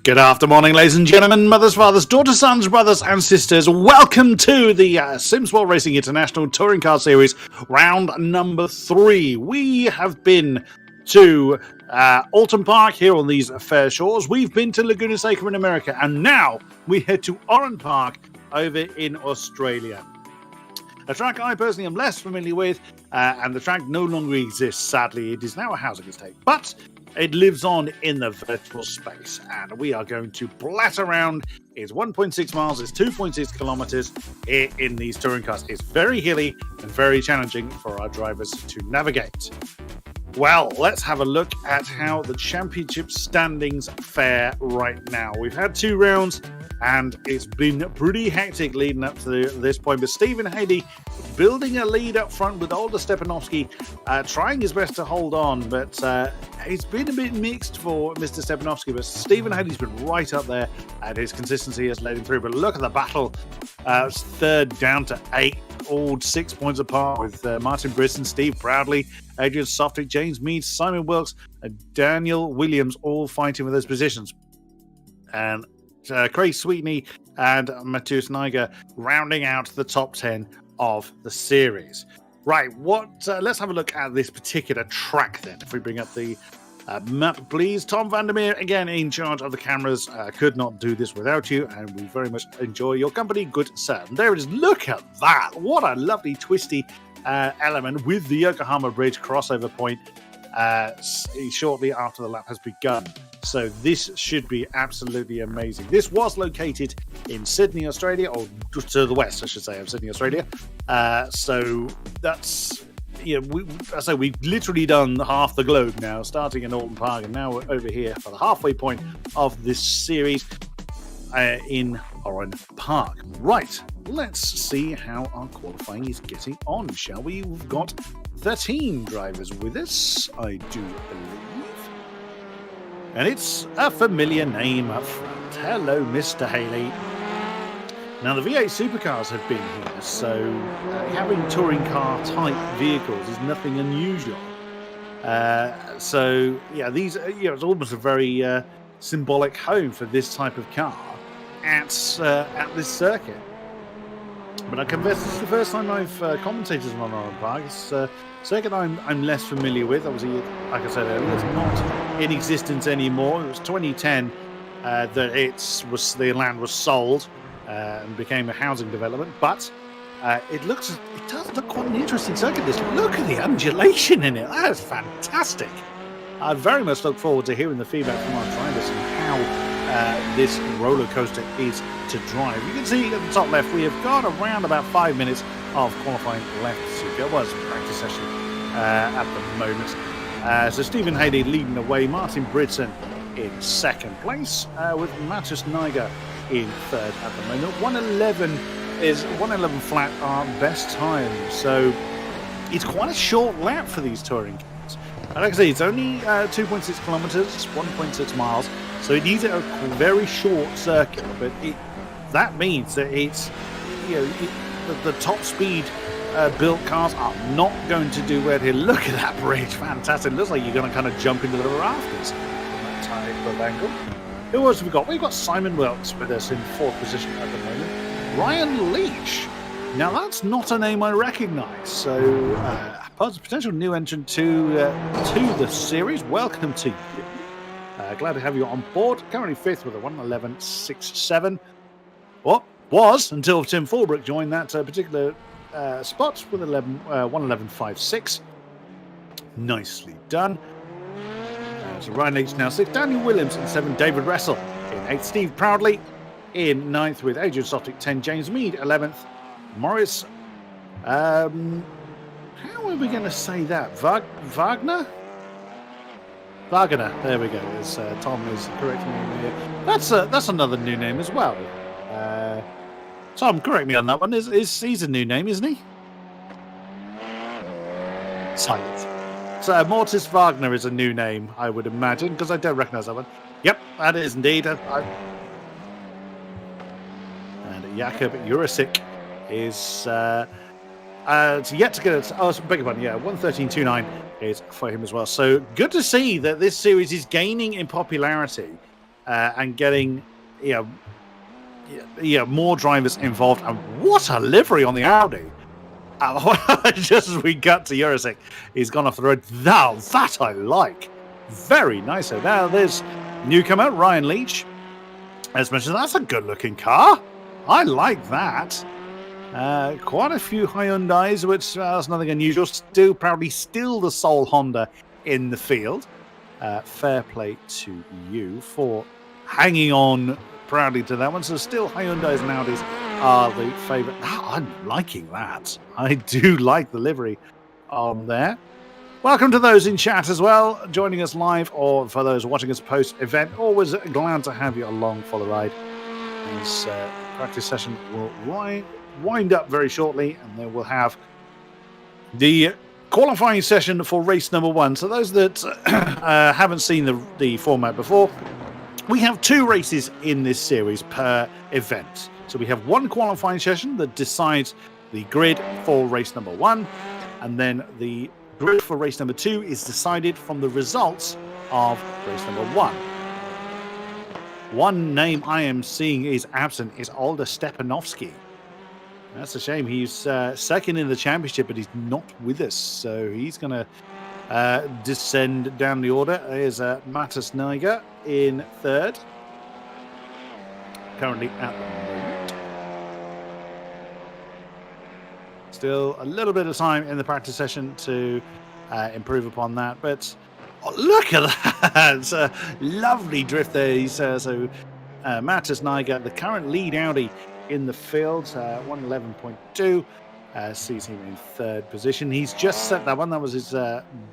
Good afternoon, ladies and gentlemen, mothers, fathers, daughters, sons, brothers, and sisters. Welcome to the Simsport Racing International Touring Car Series, round number 3. We have been to Oulton Park here on these fair shores. We've been to Laguna Seca in America, and now we head to Oran Park over in Australia. A track I personally am less familiar with, and the track no longer exists, sadly. It is now a housing estate, but it lives on in the virtual space, and we are going to blat around. It's 1.6 miles, it's 2.6 kilometers in these touring cars. It's very hilly and very challenging for our drivers to navigate. Well, let's have a look at how the championship standings fare right now. We've had 2 rounds, and it's been pretty hectic leading up to this point. But Stephen Haley building a lead up front with Older Stepanovsky, trying his best to hold on. But it's been a bit mixed for Mr. Stepanovsky. But Stephen Haley's been right up there, and his consistency has led him through. But look at the battle. Third down to 8, all 6 points apart with Martin Brisson, Steve Proudley, Adrian Softic, James Mead, Simon Wilkes, and Daniel Williams all fighting for those positions. And Craig Sweetney and Matthias Niger rounding out the top 10 of the series. Right, let's have a look at this particular track then. If we bring up the map, please. Tom Vandermeer, again, in charge of the cameras. Could not do this without you, and we very much enjoy your company, good sir. And there it is. Look at that. What a lovely twisty element with the Yokohama Bridge crossover point shortly after the lap has begun. So this should be absolutely amazing. This was located in Sydney, Australia, or to the west, I should say, of Sydney, Australia. So that's, we've literally done half the globe now, starting in Oulton Park, and now we're over here for the halfway point of this series in Oran Park. Right, let's see how our qualifying is getting on, shall we? We've got 13 drivers with us, I do believe. And it's a familiar name up front. Hello, Mr. Haley. Now, the V8 supercars have been here, so having touring car type vehicles is nothing unusual. These, it's almost a very symbolic home for this type of car at this circuit. But I confess, this is the first time I've commentated on Oran Park. It's a circuit I'm less familiar with. Obviously, like I said earlier, it's not in existence anymore. It was 2010 that the land was sold and became a housing development. But it does look quite an interesting circuit. Look at the undulation in it. That is fantastic. I very much look forward to hearing the feedback from our drivers and how this roller coaster is to drive. You can see at the top left we have got around about 5 minutes of qualifying left to go. Well, it's a practice session at the moment. So Stephen Haley leading the way, Martin Britson in second place, with Matthias Niger in third at the moment. 111 flat our best time, so it's quite a short lap for these touring cars. And like I say, it's only 2.6 kilometers, 1.6 miles, so it needs a very short circuit, but that means that it's, the top speed built cars are not going to do well here. Look at that bridge, fantastic. It looks like you're going to kind of jump into the rafters from that type of angle. Who else have we got? We've got Simon Wilkes with us in fourth position at the moment. Ryan Leach. Now that's not a name I recognise, so potential new entrant to the series. Welcome to you. Glad to have you on board. Currently fifth with a 1:11.67. What was until Tim Fulbrook joined that particular spot with 1:11.56. Nicely done. So Ryan Leach now 6th. Daniel Williams in 7th. David Russell in 8th. Steve Proudley in 9th with Adrian Softic 10. James Mead 11th. Morris. How are we going to say that? Wagner? Wagner. There we go. As Tom is correcting me here. That's another new name as well. Tom, correct me on that one. He's a new name, isn't he? Silence. So Mortis Wagner is a new name, I would imagine, because I don't recognise that one. Yep, that is indeed. And Jakub Jurasik is yet to get it. Oh, beg your pardon. Yeah, 1:13.29 is for him as well. So good to see that this series is gaining in popularity. and getting more drivers involved. And what a livery on the Audi! Just as we got to iRacing, he's gone off the road. Now that I like. Very nice. So now there's newcomer Ryan Leach. As mentioned, that's a good-looking car. I like that. Quite a few Hyundais, which is nothing unusual. Probably still the sole Honda in the field. Fair play to you for hanging on proudly to that one. So still Hyundais and Audis are the favourite. I'm liking that. I do like the livery on there. Welcome to those in chat as well, joining us live, or for those watching us post-event. Always glad to have you along for the ride. This practice session will wind up very shortly, and then we'll have the qualifying session for race number 1. So those that haven't seen the format before, we have 2 races in this series per event. So we have 1 qualifying session that decides the grid for race number 1, and then the grid for race number 2 is decided from the results of race number 1. One name I am seeing is absent is Older Stepanovsky. That's a shame. He's second in the championship, but he's not with us. So he's going to descend down the order. There's Matas Niger in third. Currently at the moment. Still a little bit of time in the practice session to improve upon that. But look at that. It's a lovely drift there. He's, Matas Niger, the current lead Audi in the field, 111.2, sees him in third position. He's just set that one. That was his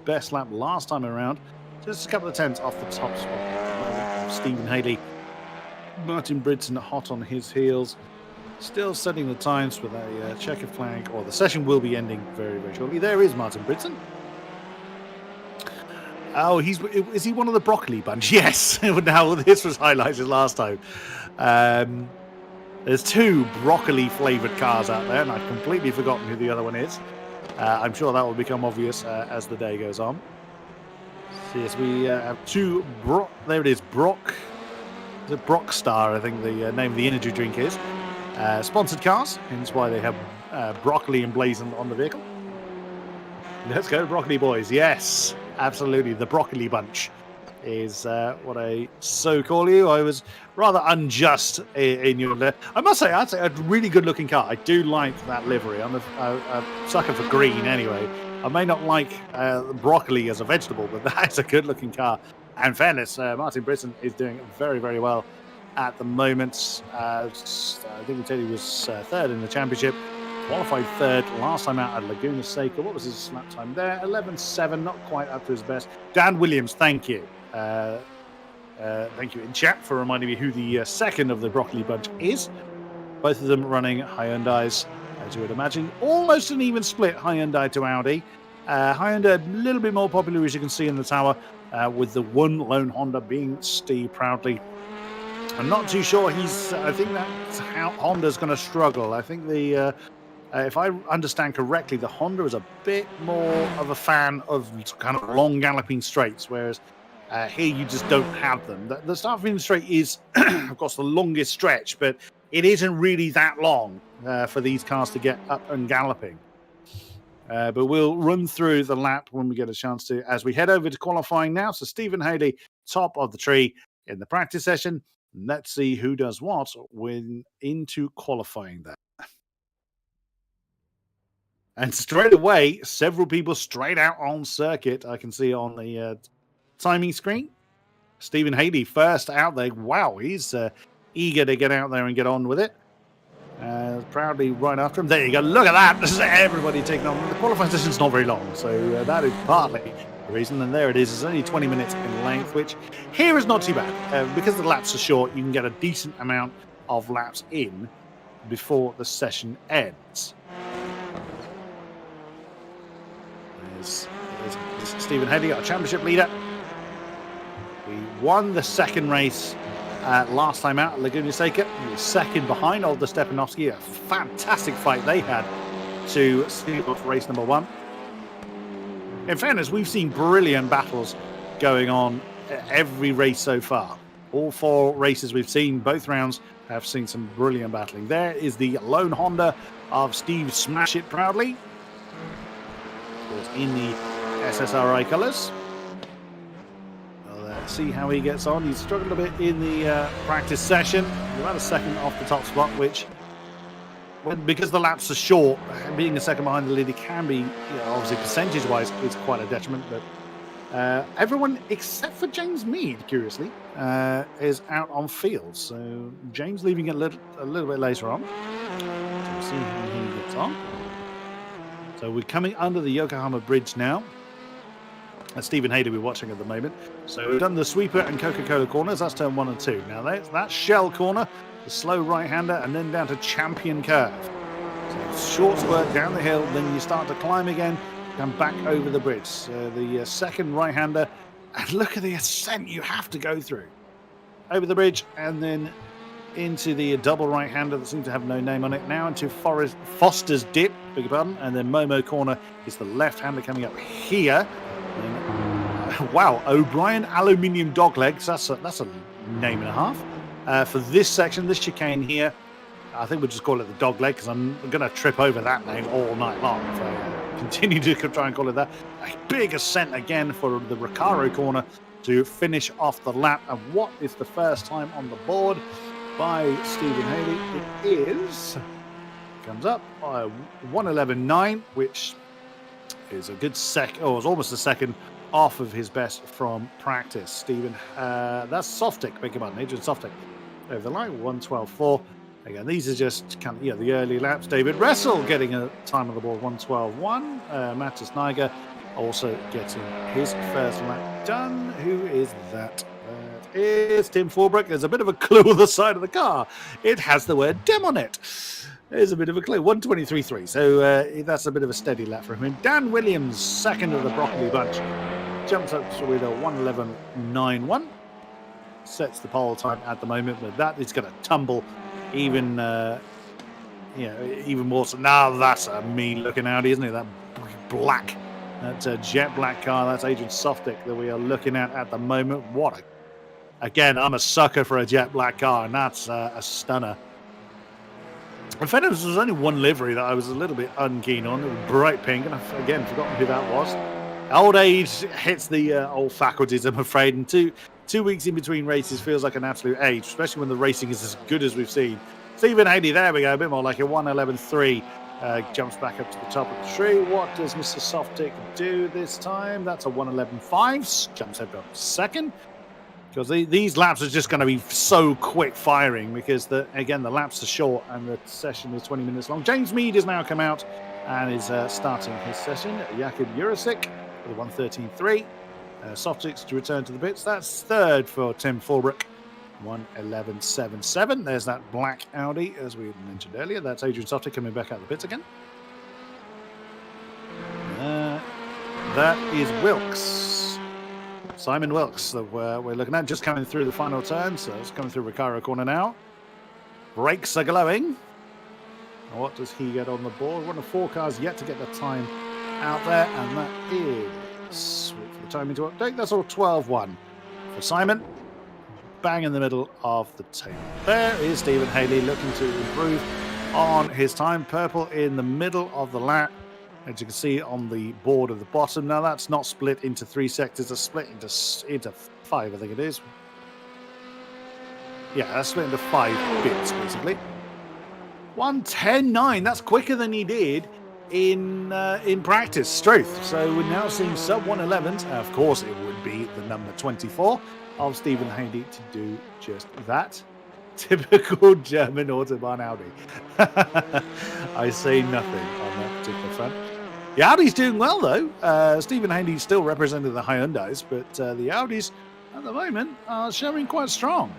best lap last time around. Just a couple of tenths off the top spot. Stephen Haley, Martin Bridson hot on his heels. Still setting the times with a checker flag, or the session will be ending very, very shortly. There is Martin Bridson. Oh, is he one of the broccoli bunch? Yes. Now, this was highlighted last time. There's 2 broccoli-flavoured cars out there, and I've completely forgotten who the other one is. I'm sure that will become obvious as the day goes on. So yes, we have 2 there it is, Brock. Is it Brockstar, I think the name of the energy drink is. Sponsored cars, hence why they have broccoli emblazoned on the vehicle. Let's go, broccoli boys. Yes, absolutely. The broccoli bunch is what I so call you. I was rather unjust in your... I must say, I'd say a really good looking car. I do like that livery. I'm a sucker for green anyway. I may not like broccoli as a vegetable, but that's a good looking car. And fairness, Martin Britton is doing very, very well at the moment. I think we said he was third in the championship. Qualified third last time out at Laguna Seca. What was his lap time there? 11.7, not quite up to his best. Dan Williams, thank you. Thank you in chat for reminding me who the second of the broccoli bunch is. Both of them running Hyundais, as you would imagine. Almost an even split, Hyundai to Audi. Hyundai a little bit more popular, as you can see in the tower, with the one lone Honda being Steve Proudly. I'm not too sure I think that's how Honda's going to struggle. I think if I understand correctly, the Honda is a bit more of a fan of kind of long galloping straights, whereas here you just don't have them. The start-finish straight is, of course, the longest stretch, but it isn't really that long for these cars to get up and galloping. But we'll run through the lap when we get a chance to, as we head over to qualifying now. So Stephen Haley, top of the tree in the practice session. Let's see who does what when into qualifying there. And straight away, several people straight out on circuit. I can see on the timing screen. Stephen Haley first out there. Wow, he's eager to get out there and get on with it. Proudly right after him. There you go. Look at that. This is everybody taking on. The qualifying session's not very long, so that is partly the reason. And there it is. It's only 20 minutes in length, which here is not too bad. Because the laps are short, you can get a decent amount of laps in before the session ends. There's Stephen Haley, our championship leader. We won the second race last time out at Laguna Seca. He was second behind Older Stepanovsky. A fantastic fight they had to steal off race number 1. In fairness, we've seen brilliant battles going on every race so far. All 4 races we've seen, both rounds, have seen some brilliant battling. There is the lone Honda of Steve Smash It Proudly. Of course, in the SSRi colours. Well, see how he gets on. He's struggled a bit in the practice session. About a second off the top spot, which, because the laps are short, being a second behind the lead, it can be, obviously percentage-wise, it's quite a detriment. But everyone except for James Mead, curiously, is out on field. So James leaving a little bit later on. So we'll see how he gets on. So we're coming under the Yokohama Bridge now. Stephen Hayden we're watching at the moment. So we've done the sweeper and Coca-Cola corners. That's turn 1 and 2. Now that's Shell corner, the slow right-hander, and then down to Champion Curve. So short spurt down the hill, then you start to climb again, come back over the bridge. So the second right-hander, and look at the ascent you have to go through. Over the bridge, and then into the double right-hander that seems to have no name on it. Now into Foster's Dip, beg your pardon, and then Momo corner is the left-hander coming up here. Wow, O'Brien Aluminium Doglegs. That's a name and a half. For this section, this chicane here, I think we'll just call it the Dogleg because I'm going to trip over that name all night long if I continue to try and call it that. A big ascent again for the Recaro corner to finish off the lap. And what is the first time on the board by Stephen Haley? It is, comes up by 1:11.9, which is a good it's almost a second off of his best from practice. Stephen, that's Softic, beg your pardon, Adrian Softic over the line, 1:12.4. Again, these are just kind of the early laps. David Russell getting a time on the board, 1:12.1. Matthias Niger also getting his first lap done. Who is that? That is Tim Forbrook. There's a bit of a clue on the side of the car. It has the word DEM on it. There's a bit of a clue. 1:23.3. So that's a bit of a steady lap for him. Dan Williams, second of the Broccoli bunch, jumps up with a 1:11.91. Sets the pole time at the moment, but that is going to tumble even more. So now that's a mean looking Audi, isn't it? That black, that's a jet black car. That's Adrian Softic that we are looking at the moment. Again, I'm a sucker for a jet black car, and that's a stunner. In fairness, there was only one livery that I was a little bit unkeen on. It was bright pink, and I've again forgotten who that was. Old age hits the old faculties, I'm afraid, and two weeks in between races feels like an absolute age, especially when the racing is as good as we've seen. Stephen Haley, there we go, a bit more like a 1:11.3. Jumps back up to the top of the tree. What does Mr. Softic do this time? That's a 1:11.5. Jumps up second. Because these laps are just going to be so quick firing because, the laps are short and the session is 20 minutes long. James Mead has now come out and is starting his session. Jakub Jurasik with a 1:13.3. Softic's to return to the pits. That's third for Tim Forbrook, 1:11.77. There's that black Audi, as we mentioned earlier. That's Adrian Softic coming back out of the pits again. That is Wilkes. Simon Wilkes that we're looking at, just coming through the final turn. So it's coming through Recaro corner now. Brakes are glowing. What does he get on the board? One of 4 cars yet to get the time out there, and that is, wait for the timing to update, that's all 12.1 for Simon. Bang in the middle of the table. There is Stephen Haley looking to improve on his time. Purple in the middle of the lap, as you can see on the board at the bottom. Now that's not split into 3 sectors, it's split into 5, I think it is. Yeah, that's split into 5 bits basically. 1:10.9, that's quicker than he did in practice. Struth. So we're now seeing sub 1:11s. Of course it would be the number 24 of Stephen Haley to do just that. Typical German Autobahn Audi. I say nothing on that particular front. The Audi's doing well though. Stephen Haley still represented the Hyundais, but the Audis at the moment are showing quite strong.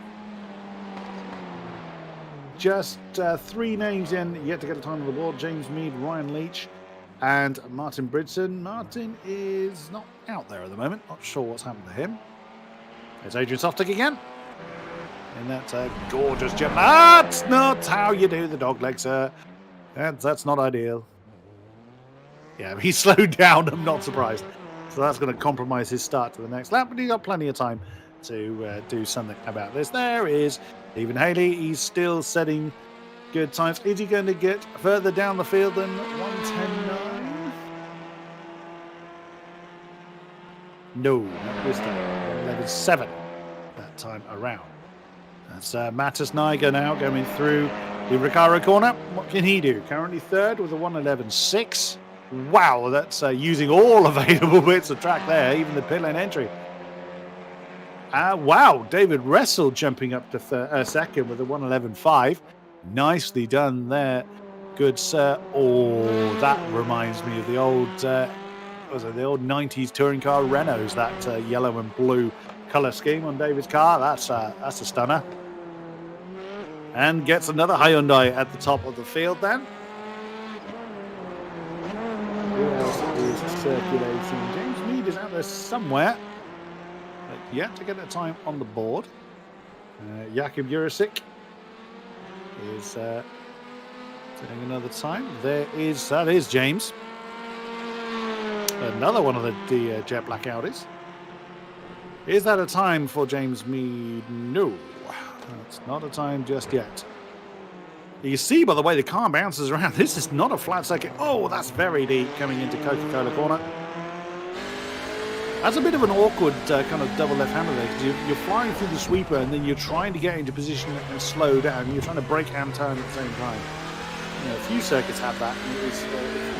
Just 3 names in, yet to get a time on the board. James Mead, Ryan Leach, and Martin Bridson. Martin is not out there at the moment. Not sure what's happened to him. There's Adrian Softic again. And that's a gorgeous jump. That's not how you do the dog leg, sir. That's not ideal. Yeah, he slowed down. I'm not surprised. So that's going to compromise his start to the next lap, but he's got plenty of time to do something about this. There is Stephen Haley. He's still setting good times. Is he going to get further down the field than 1:10.9? No, not this time. 11:7 that time around. That's Mattis Niger now going through the Recaro corner. What can he do? Currently third with a 1:11.6. Wow, that's using all available bits of track there, even the pit lane entry. Wow, David Wrestle jumping up to second with a 1:11.5. Nicely done there. Good, sir. Oh, that reminds me of the old, the old 90s touring car Renaults, that yellow and blue colour scheme on David's car. That's a stunner. And gets another Hyundai at the top of the field then. Who else is circulating? James Mead is out there somewhere. But yet to get a time on the board. Jakub Jurisic is setting another time. That is James. Another one of the jet black Audis. Is that a time for James Mead? No, it's not a time just yet. You see by the way the car bounces around, this is not a flat circuit. Oh, that's very deep coming into Coca-Cola corner. That's a bit of an awkward kind of double left-hander there, because you're flying through the sweeper and then you're trying to get into position and slow down. You're trying to brake and turn at the same time. You know, a few circuits have that, and it's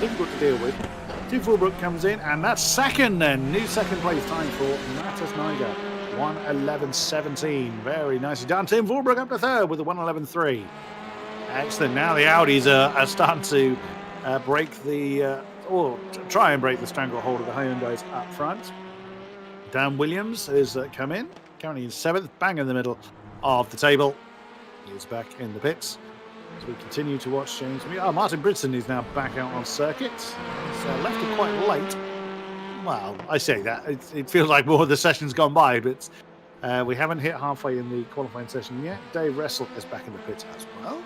difficult to deal with. Tim Fulbrook comes in, and that's second then. New second place time for Mattis Niger. 1:11.17. Very nicely done. Tim Fulbrook up to third with a 1:11.3. Excellent. Now the Audis are starting to break the, or try and break the stranglehold of the Hyundais up front. Dan Williams has come in, currently in 7th, bang in the middle of the table. He's back in the pits. As we continue to watch James. Martin Bridson is now back out on circuit. He's left it quite late. Well, I say that. It feels like more of the session's gone by, but we haven't hit halfway in the qualifying session yet. Dave Wrestle is back in the pits as well.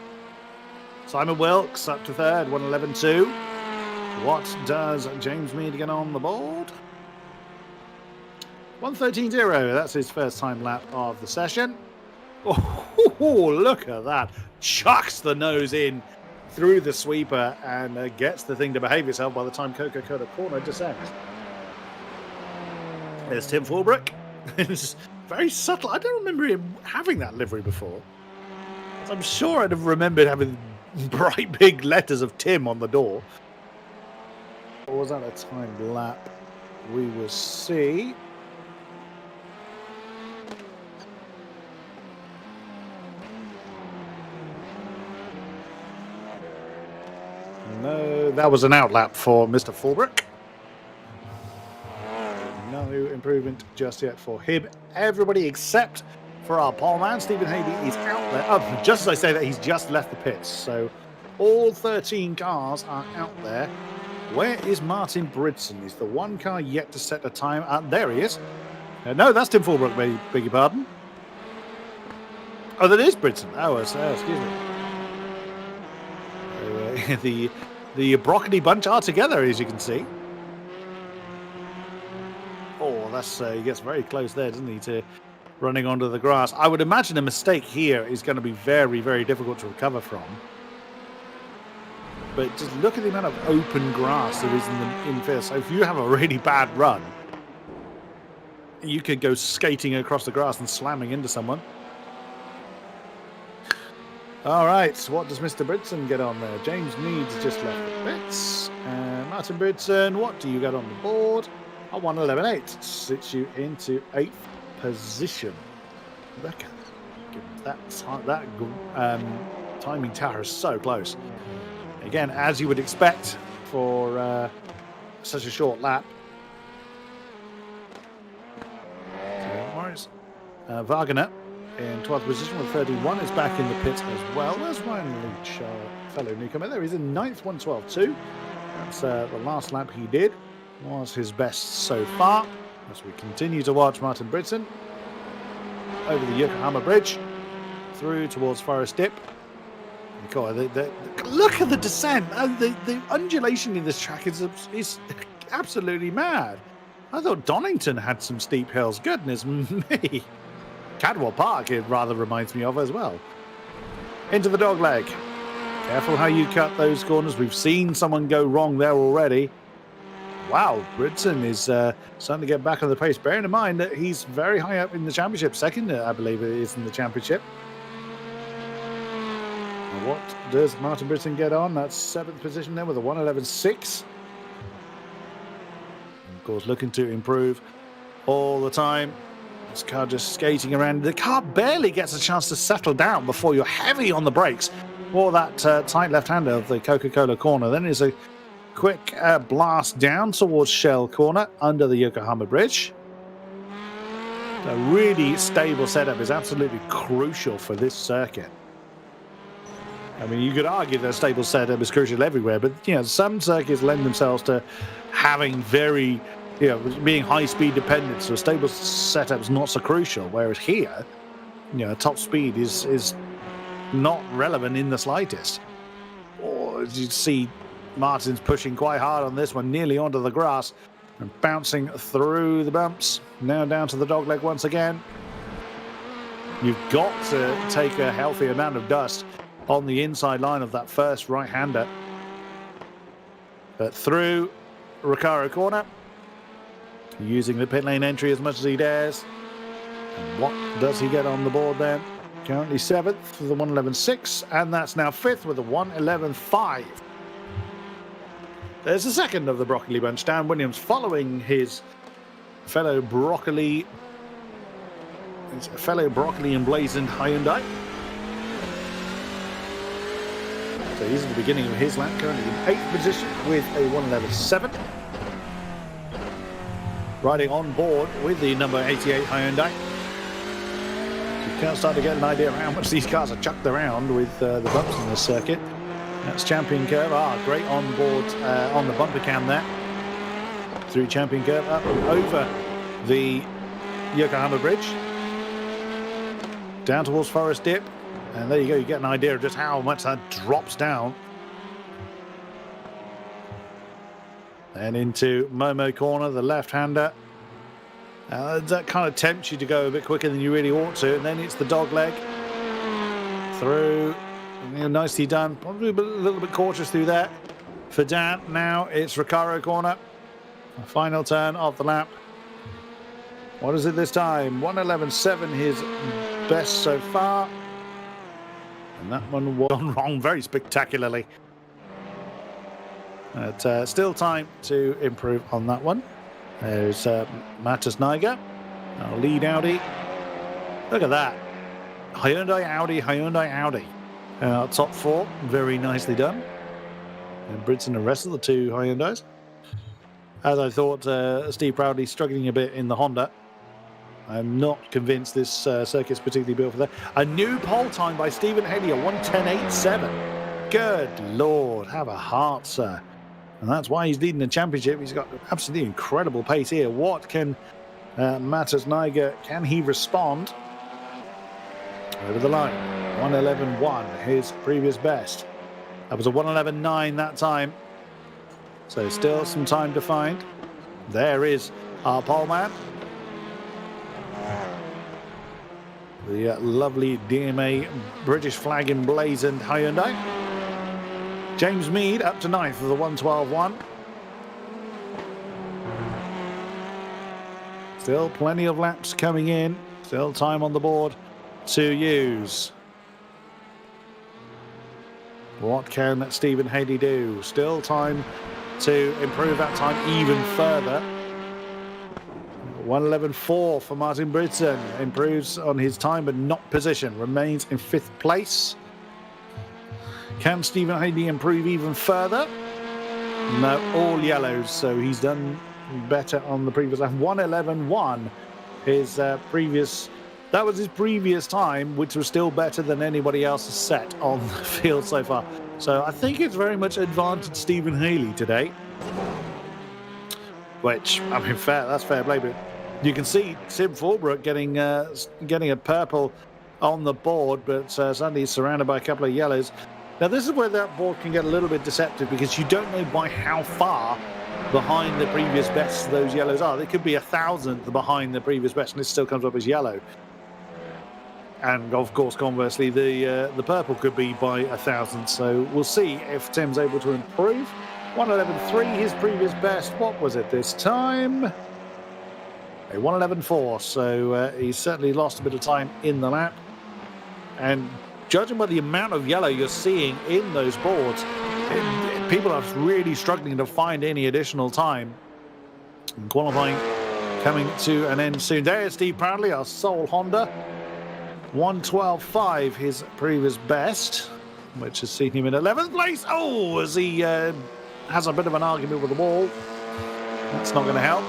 Simon Wilkes up to third, 1:11.2. What does James Mead get on the board? 1:13.0. That's his first time lap of the session. Oh, look at that. Chucks the nose in through the sweeper and gets the thing to behave itself by the time Coca-Cola corner descends. There's Tim Fulbrook. It's very subtle. I don't remember him having that livery before. I'm sure I'd have remembered having bright big letters of Tim on the door. Or was that a timed lap? We will see. No, that was an outlap for Mr. Fulbrook. No improvement just yet for him. Everybody except for our pole man, Stephen Haley, is out there. Oh, just as I say that, he's just left the pits. So all 13 cars are out there. Where is Martin Bridson? He's the one car yet to set a time. There he is. No, that's Tim Fulbrook, beg your pardon. Oh, that is Bridson. Oh, excuse me. The broccoli bunch are together, as you can see. Oh, that's he gets very close there, doesn't he, to running onto the grass. I would imagine a mistake here is going to be very, very difficult to recover from. But just look at the amount of open grass there is in the infield. So if you have a really bad run, you could go skating across the grass and slamming into someone. All right, so what does Mr. Bridson get on there? James Mead's just left the pits. Martin Bridson, what do you get on the board? A 1:11.8 sits you into 8th position. Look at that timing tower is so close. Again, as you would expect for such a short lap. Wagner in 12th position with 31 is back in the pits as well. There's Ryan Leach, fellow newcomer. There he's in 9th, 1:12.2. That's the last lap he did. Was his best so far. As we continue to watch Martin Bridson over the Yokohama Bridge through towards Forest Dip. God, look at the descent. The undulation in this track is absolutely mad. I thought Donnington had some steep hills. Goodness me. Cadwell Park, it rather reminds me of as well. Into the dog leg. Careful how you cut those corners. We've seen someone go wrong there already. Wow, Bridson is starting to get back on the pace. Bearing in mind that he's very high up in the championship. Second, I believe it is in the championship. What does Martin Bridson get on? That's 7th position there with a 1:11.6. Of course, looking to improve all the time. This car just skating around. The car barely gets a chance to settle down before you're heavy on the brakes for that tight left-hander of the Coca-Cola corner. Then there's a quick blast down towards Shell Corner under the Yokohama Bridge. A really stable setup is absolutely crucial for this circuit. I mean, you could argue that a stable setup is crucial everywhere, but, you know, some circuits lend themselves to having very, you know, being high-speed dependent, so a stable setup is not so crucial, whereas here, you know, top speed is not relevant in the slightest. Or, as you see, Martin's pushing quite hard on this one, nearly onto the grass, and bouncing through the bumps. Now down to the dogleg once again. You've got to take a healthy amount of dust on the inside line of that first right-hander. But through Recaro Corner, using the pit lane entry as much as he dares. And what does he get on the board then? Currently 7th with a 1:11.6, and that's now 5th with a 1:11.5. There's the second of the Broccoli bunch. Dan Williams following his fellow Broccoli emblazoned Hyundai. So he's at the beginning of his lap, currently in 8th position with a 1:11.7. Riding on board with the number 88 Hyundai. You can't start to get an idea of how much these cars are chucked around with the bumps in this circuit. That's Champion Curve. Great on board on the bumper cam there. Through Champion Curve, up and over the Yokohama Bridge. Down towards Forest Dip. And there you go, you get an idea of just how much that drops down. And into Momo Corner, the left-hander. That kind of tempts you to go a bit quicker than you really ought to. And then it's the dog leg. Through. You know, nicely done. Probably a little bit cautious through that. For Dan, now it's Recaro Corner. A final turn of the lap. What is it this time? 1:11.7, his best so far. And that one went wrong very spectacularly. But still time to improve on that one. There's Matas Niger, our lead Audi. Look at that. Hyundai, Audi, Hyundai, Audi. Top 4, very nicely done. And Bridson the rest of the 2 Hyundais. As I thought, Steve Proudly struggling a bit in the Honda. I'm not convinced this circuit's particularly built for that. A new pole time by Stephen Haley, a 1:10.87. Good Lord, have a heart, sir. And that's why he's leading the championship. He's got absolutely incredible pace here. What can Matas Niger, can he respond? Over the line, 1:11.1, his previous best. That was a 1:11.9 that time. So still some time to find. There is our pole man. The lovely DMA British flag emblazoned Hyundai. James Mead up to 9th for the 1:12.1. Still plenty of laps coming in. Still time on the board to use. What can Stephen Haley do? Still time to improve that time even further. 1:11.4 for Martin Bridson. Improves on his time but not position. Remains in 5th place. Can Stephen Haley improve even further? No, all yellows, so he's done better on the previous lap. 1:11.1, his previous. That was his previous time, which was still better than anybody else's set on the field so far. So I think it's very much advantaged Stephen Haley today. Which, I mean, that's fair play, but you can see Sim Fulbrook getting a purple on the board, but suddenly he's surrounded by a couple of yellows. Now, this is where that board can get a little bit deceptive because you don't know by how far behind the previous best those yellows are. They could be 1,000th behind the previous best, and it still comes up as yellow. And of course, conversely, the purple could be by 1,000. So we'll see if Tim's able to improve. 1:11.3, his previous best. What was it this time? A 1:11.4. So he's certainly lost a bit of time in the lap. And judging by the amount of yellow you're seeing in those boards, people are really struggling to find any additional time. And qualifying coming to an end soon. There's Steve Proudly, our sole Honda. 1:12.5, his previous best, which has seen him in 11th place. Oh, as he has a bit of an argument with the wall. That's not going to help.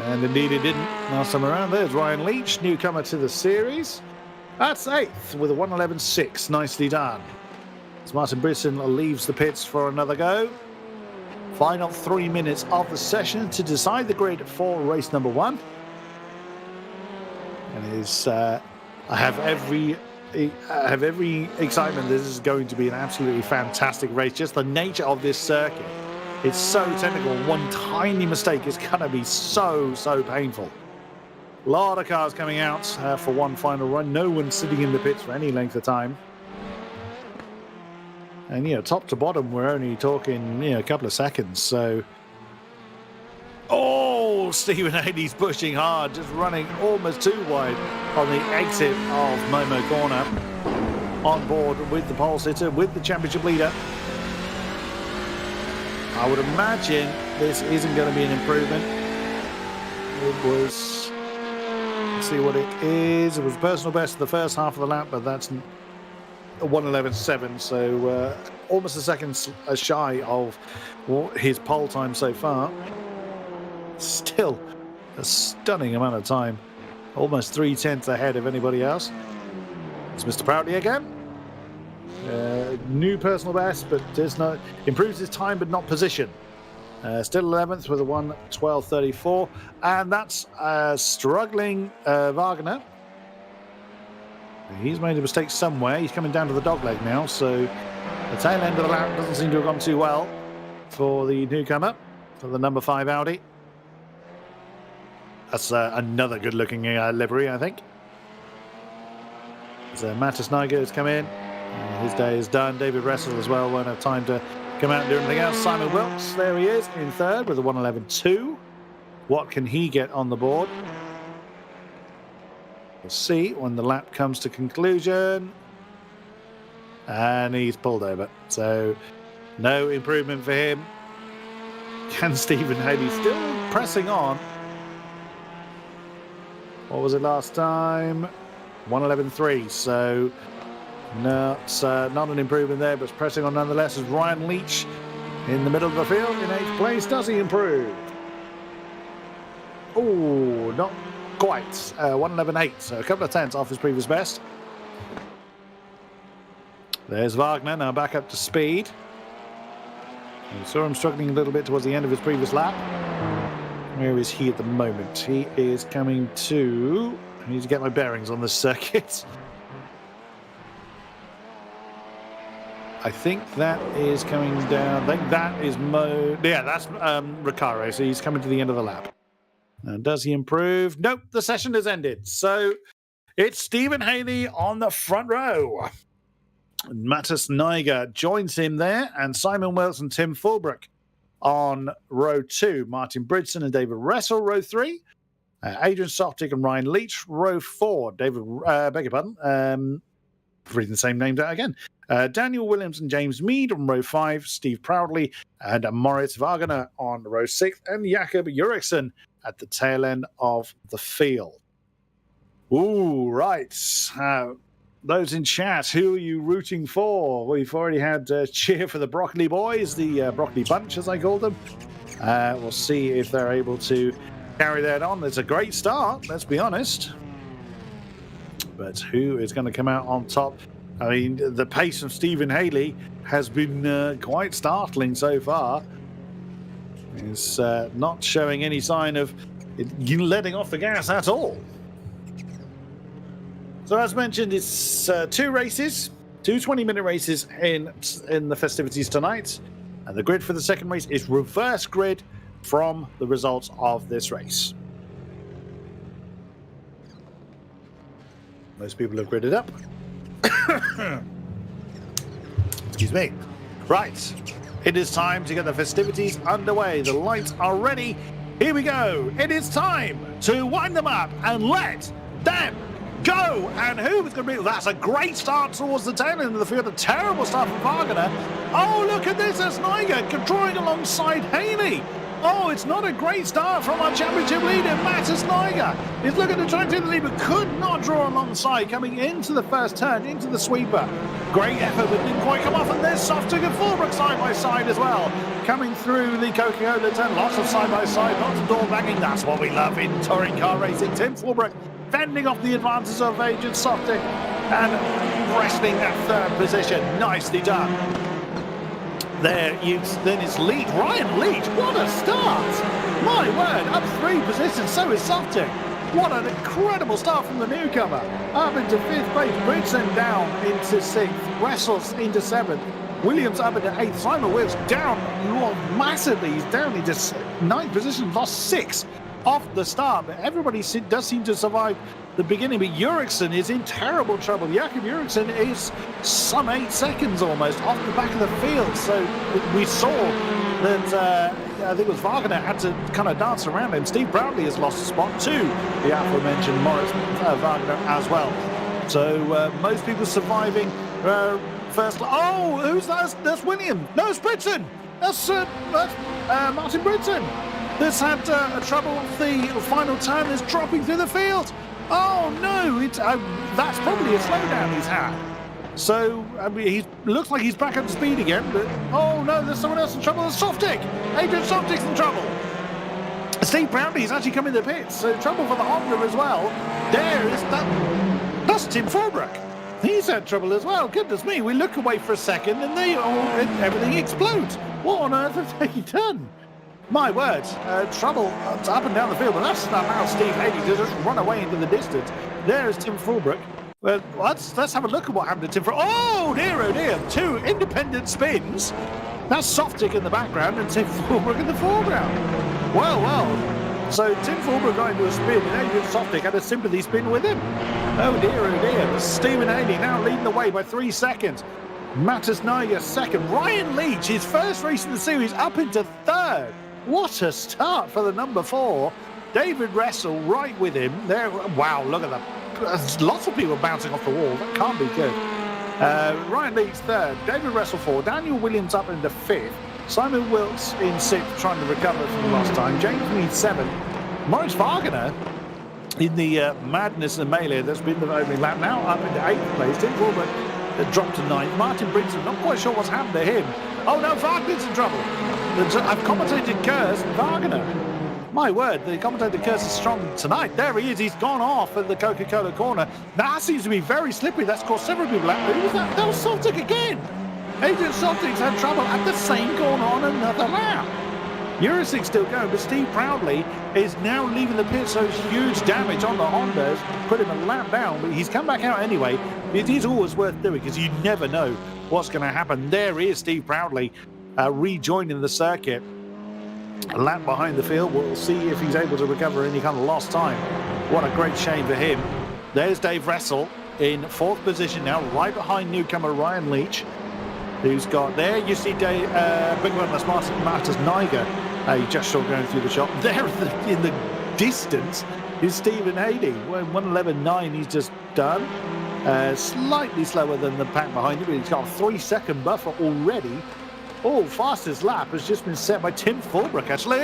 And indeed it didn't last time around. There's Ryan Leach, newcomer to the series. That's 8th with a 1:11.6. Nicely done. As Martin Brisson leaves the pits for another go. Final 3 minutes of the session to decide the grid for race number 1. And I have every excitement. This is going to be an absolutely fantastic race. Just the nature of this circuit. It's so technical. One tiny mistake is going to be so painful. A lot of cars coming out for one final run. No one sitting in the pits for any length of time. And, top to bottom, we're only talking, a couple of seconds. So, Stephen Haley's pushing hard, just running almost too wide on the exit of Momo Corner. On board with the pole sitter, with the championship leader. I would imagine this isn't going to be an improvement. It was, let's see what it is. It was personal best in the first half of the lap, but that's a 1:11.7, so almost a second shy of his pole time so far. Still a stunning amount of time. Almost 3/10 ahead of anybody else. It's Mr. Proudly again. New personal best, but improves his time but not position. Still 11th with a 1:12.34, and that's struggling Wagner. He's made a mistake somewhere. He's coming down to the dogleg now, so the tail end of the lap doesn't seem to have gone too well for the newcomer, for the number 5 Audi. That's another good-looking livery, I think. So Mattis Niger has come in. His day is done. David Russell as well won't have time to come out and do anything else. Simon Wilkes, there he is, in third with a 1:11.2. What can he get on the board? We'll see when the lap comes to conclusion. And he's pulled over. So no improvement for him. Can Stephen Haley still pressing on? What was it last time? 1:11.3. So not an improvement there, but it's pressing on nonetheless. As Ryan Leach in the middle of the field in 8th place. Does he improve? Oh, not quite. 1:11.8, so a couple of tenths off his previous best. There's Wagner, now back up to speed. You saw him struggling a little bit towards the end of his previous lap. Where is he at the moment? He is coming to... I need to get my bearings on this circuit. I think that is coming down. I think that is that's Ricciardo, so he's coming to the end of the lap. Now, does he improve? Nope, the session has ended. So it's Stephen Haley on the front row. Mattis Niger joins him there, and Simon Wells and Tim Fulbrook on row 2. Martin Bridson and David Russell, row 3. Adrian Soptic and Ryan Leach, row 4. Beg your pardon. Reading the same names out again. Daniel Williams and James Mead on row 5. Steve Proudly and Moritz Wagner on row 6. And Jakob Juriksson at the tail end of the field. Ooh, right. Those in chat, who are you rooting for? We've already had cheer for the Broccoli Boys, the Broccoli Bunch, as I call them. We'll see if they're able to carry that on. It's a great start, let's be honest. But who is going to come out on top? I mean, the pace of Stephen Haley has been quite startling so far. He's not showing any sign of letting off the gas at all. So as mentioned, it's 2 races, 2 20-minute races in the festivities tonight. And the grid for the second race is reverse grid from the results of this race. Most people have gridded up. Excuse me. Right. It is time to get the festivities underway. The lights are ready. Here we go. It is time to wind them up and let them go. And who is going to be? That's a great start towards the tail end of the field. A terrible start from Wagner. Oh, look at this. That's Niger drawing alongside Haley. Oh, it's not a great start from our championship leader, Mattis Niger. He's looking to try to take the lead, but could not draw alongside, coming into the first turn, into the sweeper. Great effort, but didn't quite come off. And there's Softig and Fulbrook side by side as well. Coming through the Coca-Cola turn, lots of side by side, lots of door banging. That's what we love in touring car racing. Tim Fulbrook fending off the advances of Agent Softig and wrestling that third position. Nicely done. Then it's Leach, Ryan Leach, what a start! My word, up 3 positions, so is Softig. What an incredible start from the newcomer. Up into 5th place, Bridson down into 6th, Wessels into 7th, Williams up into 8th, Simon Wills down massively, he's down into 9th position, lost 6 off the start, but everybody does seem to survive the beginning, but Eriksson is in terrible trouble. Jakob Eriksson is some 8 seconds almost off the back of the field. So we saw that I think it was Wagner had to kind of dance around him. Steve Brownlee has lost a spot to the aforementioned Morris Wagner as well. So most people surviving first. Oh, who's that? That's William. No, it's Britson. That's Martin Britson. That's had trouble with the final turn. Is dropping through the field. Oh no! That's probably a slowdown he's had. So he looks like he's back up to speed again. But oh no, there's someone else in trouble. There's Softig. Adrian Softig's in trouble. Steve Brownlee's actually come in the pits. So trouble for the Honda as well. That's Tim Fulbrook. He's had trouble as well. Goodness me! We look away for a second and everything explodes. What on earth have they done? My word, trouble up and down the field, but that's allowed Steve Haley to just run away into the distance. There's Tim Fulbrook. Well, let's have a look at what happened to Tim Fulbrook. Oh dear, 2 independent spins. That's Softig in the background and Tim Fulbrook in the foreground. Well. So Tim Fulbrook got into a spin and Adrian Softig had a sympathy spin with him. Oh dear. Stephen Haley now leading the way by 3 seconds. Mattis Niger 2nd. Ryan Leach, his first race in the series, up into 3rd. What a start for the number 4. David Russell right with him. There. Wow, look at that. There's lots of people bouncing off the wall. That can't be good. Ryan Leach 3rd. David Russell 4th. Daniel Williams up into 5th. Simon Wilkes in 6th, trying to recover from the last time. James Mead 7th. Maurice Wagner in the madness and melee that's been the opening lap. Now up into 8th place. Tim Fulbrook dropped to 9th. Martin Brinson, not quite sure what's happened to him. Oh no, Wagner's in trouble. I've commentated Kurz and Wagner. My word, the commentator Kurz is strong tonight. There he is. He's gone off at the Coca-Cola corner. That seems to be very slippery. That's caused several people out. Who was that? That was Softig again. Adrian Softig's had trouble at the same corner on another lap. Eurosix still going, but Steve Proudly is now leaving the pit, so it's huge damage on the Hondas. Put him a lap down, but he's come back out anyway. It is always worth doing because you never know what's going to happen. There is Steve Proudly rejoining the circuit. A lap behind the field. We'll see if he's able to recover any kind of lost time. What a great shame for him. There's Dave Wressel in 4th position now, right behind newcomer Ryan Leach, who's got there. You see Dave, big one, that's Martin Niger. You just saw going through the shop. There in the distance is Stephen Haley. 1:11.9 he's just done. Slightly slower than the pack behind him, but he's got a 3-second buffer already. Oh, fastest lap has just been set by Tim Fulbrook, actually.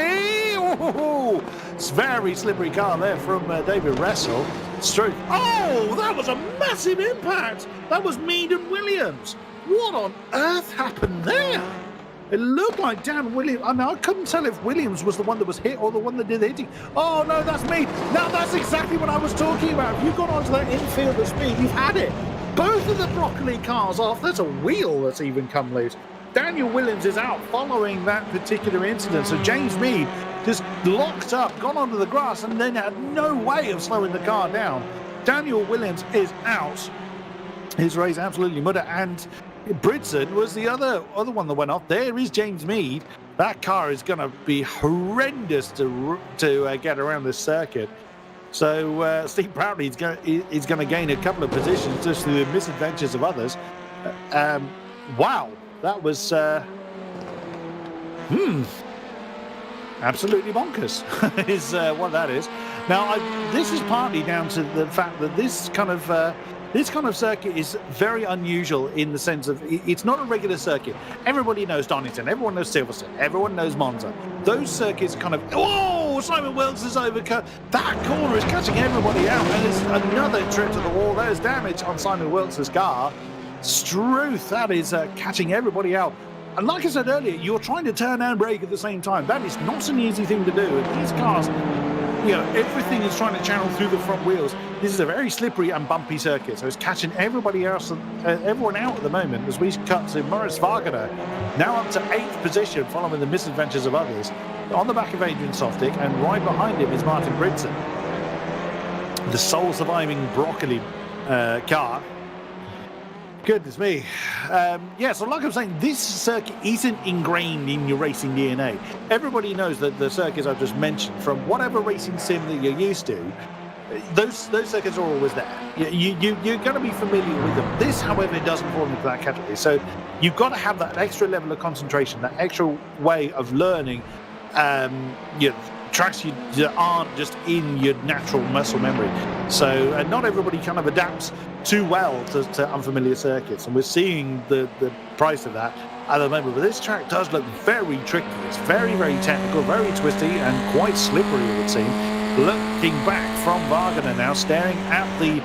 Oh, it's very slippery car there from David Russell. Stroke. Oh, that was a massive impact. That was Mead and Williams. What on earth happened there? It looked like Dan Williams. I mean, I couldn't tell if Williams was the one that was hit or the one that did the hitting. Oh, no, that's me. Now, that's exactly what I was talking about. If you've gone onto that infield of speed, you've had it. Both of the broccoli cars off. There's a wheel that's even come loose. Daniel Williams is out following that particular incident. So James Mead just locked up, gone onto the grass, and then had no way of slowing the car down. Daniel Williams is out. His race absolutely mudder. And Bridson was the other one that went off. There is James Mead. That car is going to be horrendous to get around this circuit. So Steve Proudly is going to gain a couple of positions just through the misadventures of others. Wow, that was absolutely bonkers is what that is. Now, this is partly down to the fact that this kind of circuit is very unusual in the sense of it's not a regular circuit. Everybody knows Donnington, everyone knows Silverstone, everyone knows Monza. Those circuits kind of, oh, Simon Wilkes is overcut. That corner is catching everybody out, and it's another trip to the wall. There's damage on Simon Wilkes' car. Struth, that is catching everybody out. And like I said earlier, you're trying to turn and brake at the same time. That is not an easy thing to do. And these cars, everything is trying to channel through the front wheels. This is a very slippery and bumpy circuit, so it's catching everybody else, everyone out at the moment as we cut to Maurice Wagner, now up to 8th position following the misadventures of others, on the back of Adrian Softic, and right behind him is Martin Bridson, the sole surviving Broccoli car. Goodness me. So like I'm saying, this circuit isn't ingrained in your racing DNA. Everybody knows that the circuits I've just mentioned, from whatever racing sim that you're used to, those circuits are always there. You're going to be familiar with them. This, however, doesn't fall into that category. So you've got to have that extra level of concentration, that extra way of learning tracks that aren't just in your natural muscle memory. So not everybody kind of adapts too well to unfamiliar circuits, and we're seeing the price of that at the moment. But this track does look very tricky. It's very, very technical, very twisty, and quite slippery, it would seem. Looking back from Wagner now, staring at the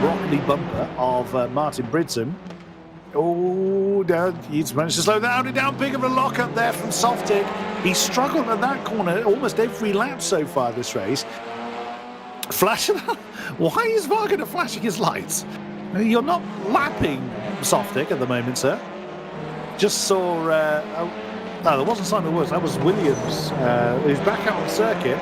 broccoli bumper of Martin Bridson. Oh, he's managed to slow down. Big of a lock up there from Softic. He struggled at that corner almost every lap so far this race. Flashing. Why is Wagner flashing his lights? You're not lapping Softic at the moment, sir. Just saw. No, that wasn't Simon Woods. That was Williams. Who's back out on the circuit.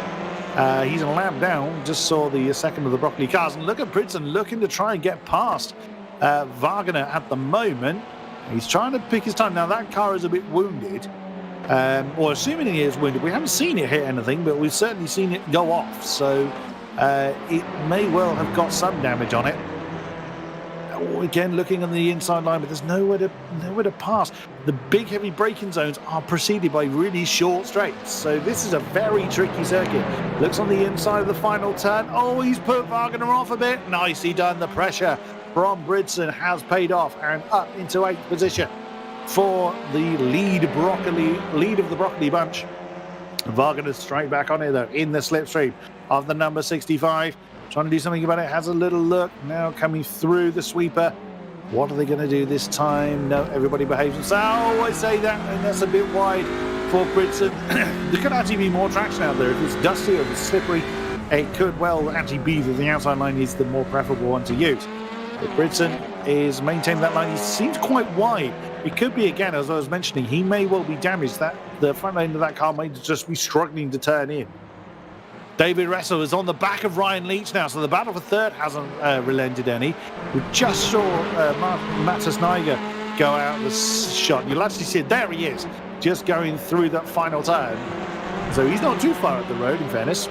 He's a lap down. Just saw the second of the broccoli cars. And look at Bridson looking to try and get past Wagner at the moment. He's trying to pick his time. Now, that car is a bit wounded. Or assuming he is wounded. We haven't seen it hit anything, but we've certainly seen it go off. So it may well have got some damage on it. Again, looking on the inside line, but there's nowhere to pass. The big heavy braking zones are preceded by really short straights. So this is a very tricky circuit. Looks on the inside of the final turn. Oh, he's put Wagner off a bit. Nicely done. The pressure from Bridson has paid off, and up into 8th position for the lead of the broccoli bunch. Wagner straight back on it though, in the slipstream of the number 65. Trying to do something about it, has a little look, now coming through the sweeper. What are they going to do this time? No, everybody behaves themselves. Oh, I say that, and that's a bit wide for Bridson. There could actually be more traction out there. If it's dusty or if it's slippery, it could well actually be that the outside line is the more preferable one to use. But Bridson is maintaining that line. He seems quite wide. It could be, again, as I was mentioning, he may well be damaged. That the front end of that car may just be struggling to turn in. David Russell is on the back of Ryan Leach now, so the battle for third hasn't relented any. We just saw Matas Niger go out the shot. You'll actually see it. There he is, just going through that final turn. So he's not too far up the road, in fairness.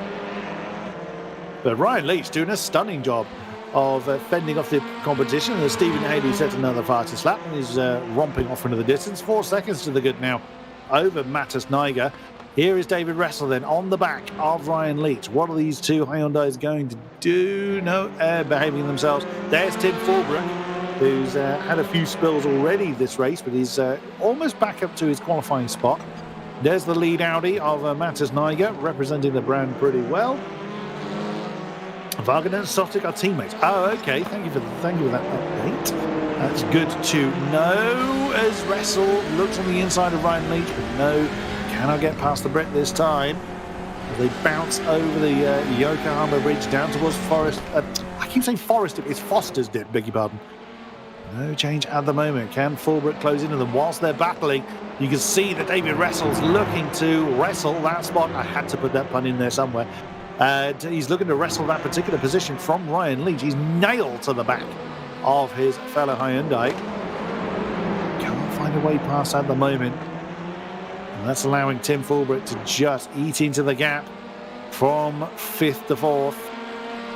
But Ryan Leach doing a stunning job of fending off the competition. And Stephen Haley sets another fastest lap and is romping off into the distance. 4 seconds to the good now over Matas Niger. Here is David Russell then on the back of Ryan Leach. What are these two Hyundais going to do? No, behaving themselves. There's Tim Fulbrook, who's had a few spills already this race, but he's almost back up to his qualifying spot. There's the lead Audi of Matas Niger, representing the brand pretty well. Wagner and Softic are teammates. Oh, okay. Thank you for that update. That's good to know. As Russell looks on the inside of Ryan Leach, but no, cannot get past the Brit this time. They bounce over the Yokohama Bridge down towards Forest. I keep saying Forest. It's Foster's dip. Beg your pardon. No change at the moment. Can Fulbrook close into them whilst they're battling? You can see that David Russell's looking to wrestle that spot. I had to put that pun in there somewhere. He's looking to wrestle that particular position from Ryan Leach. He's nailed to the back of his fellow Hyundai. Can't find a way past at the moment. And that's allowing Tim Fulbrook to just eat into the gap from 5th to 4th.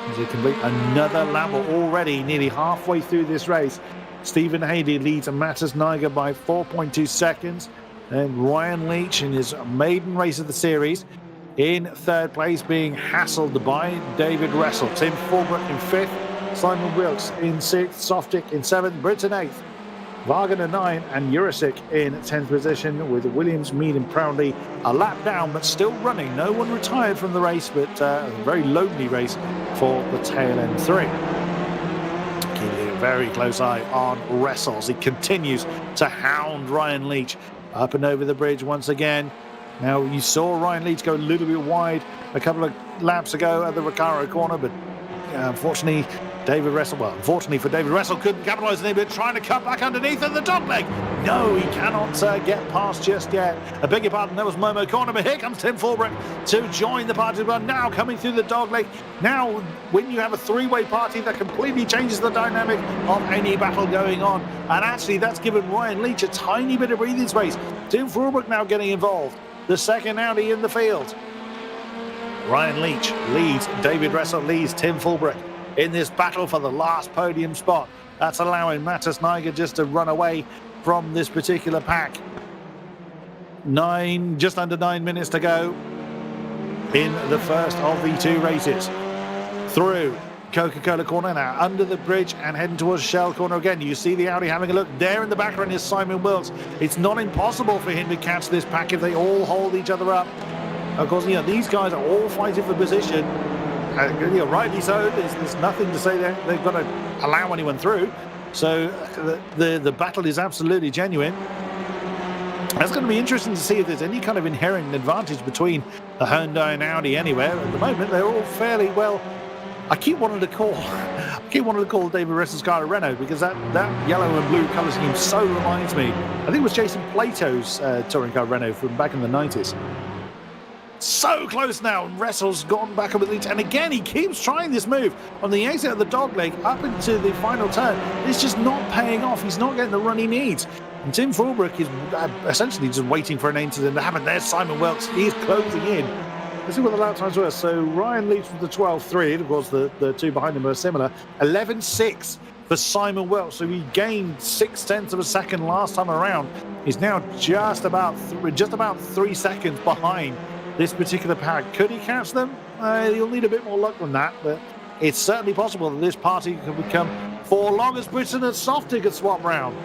as we complete another lap. We're already nearly halfway through this race. Stephen Haley leads Matas Niger by 4.2 seconds. And Ryan Leach in his maiden race of the series in third place, being hassled by David Ressel. Tim Fulbrook in fifth, Simon Wilkes in sixth, Softic in seventh, Britton eighth, Wagner 9 and Jurisic in 10th position, with Williams, Mead and Proudly a lap down but still running. No one retired from the race, but a very lonely race for the tail end three. Keeping a very close eye on Ressel as he continues to hound Ryan Leach up and over the bridge once again. Now, you saw Ryan Leach go a little bit wide a couple of laps ago at the Recaro corner, but unfortunately for David Ressel, couldn't capitalise on it, but trying to cut back underneath at the dog leg. No, he cannot get past just yet. I beg your pardon, that was Momo corner, but here comes Tim Fulbrook to join the party. But now coming through the dog leg. Now, when you have a three-way party, that completely changes the dynamic of any battle going on. And actually, that's given Ryan Leach a tiny bit of breathing space. Tim Fulbrook now getting involved. The second Audi in the field. Ryan Leach leads, David Ressel leads Tim Fulbrook in this battle for the last podium spot. That's allowing Matas Niger just to run away from this particular pack. Just under 9 minutes to go in the first of the two races. Through Coca-Cola corner, now under the bridge and heading towards Shell corner again. You see the Audi having a look. There in the background is Simon Wilkes. It's not impossible for him to catch this pack if they all hold each other up. Of course, these guys are all fighting for position. Rightly so. There's nothing to say they've got to allow anyone through. So the battle is absolutely genuine. It's going to be interesting to see if there's any kind of inherent advantage between the Hyundai and Audi anywhere. At the moment, they're all fairly well. I keep wanting to call David Ressel's car a Renault, because that yellow and blue colour scheme so reminds me. I think it was Jason Plato's touring car Renault from back in the 90s. So close now, and Ressel's gone back up with Leach, and again he keeps trying this move on the exit of the dog leg up into the final turn. It's just not paying off. He's not getting the run he needs. And Tim Fulbrook is essentially just waiting for an incident to happen. There's Simon Wilkes. He's closing in. Let's see what the lap times were. So Ryan Leach with the 12.3, and of course the two behind him are similar. 11.6 for Simon Wilkes. So he gained 0.6 of a second last time around. He's now just about 3 seconds behind this particular pack. Could he catch them? He'll need a bit more luck than that, but it's certainly possible that this party could become 4 long as Britton and Softy could swap round.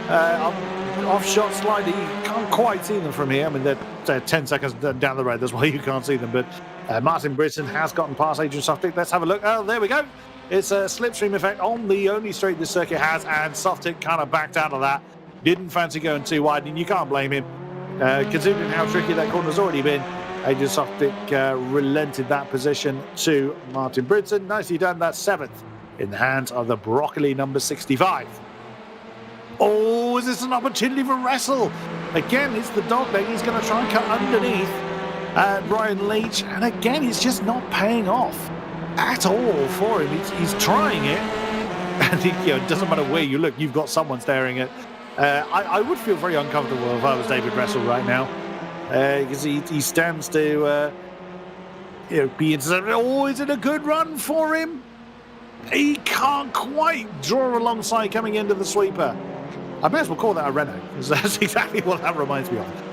Off shot slightly, you can't quite see them from here. I mean, they're 10 seconds down the road, that's why you can't see them. But Martin Britton has gotten past Adrian Softic. Let's have a look. Oh, there we go. It's a slipstream effect on the only straight this circuit has, and Softic kind of backed out of that. Didn't fancy going too wide, and you can't blame him. Considering how tricky that corner's already been, Adrian Softic relented that position to Martin Britton. Nicely done. That's 7th in the hands of the Broccoli number 65. Oh, is this an opportunity for Ressel? Again, it's the dog leg. He's going to try and cut underneath Ryan Leach. And again, it's just not paying off at all for him. He's trying it. And it doesn't matter where you look, you've got someone staring at. I would feel very uncomfortable if I was David Ressel right now. Because he stands to be intercepted. Oh, is it a good run for him? He can't quite draw alongside coming into the sweeper. I may as well call that a Renault, because that's exactly what that reminds me of.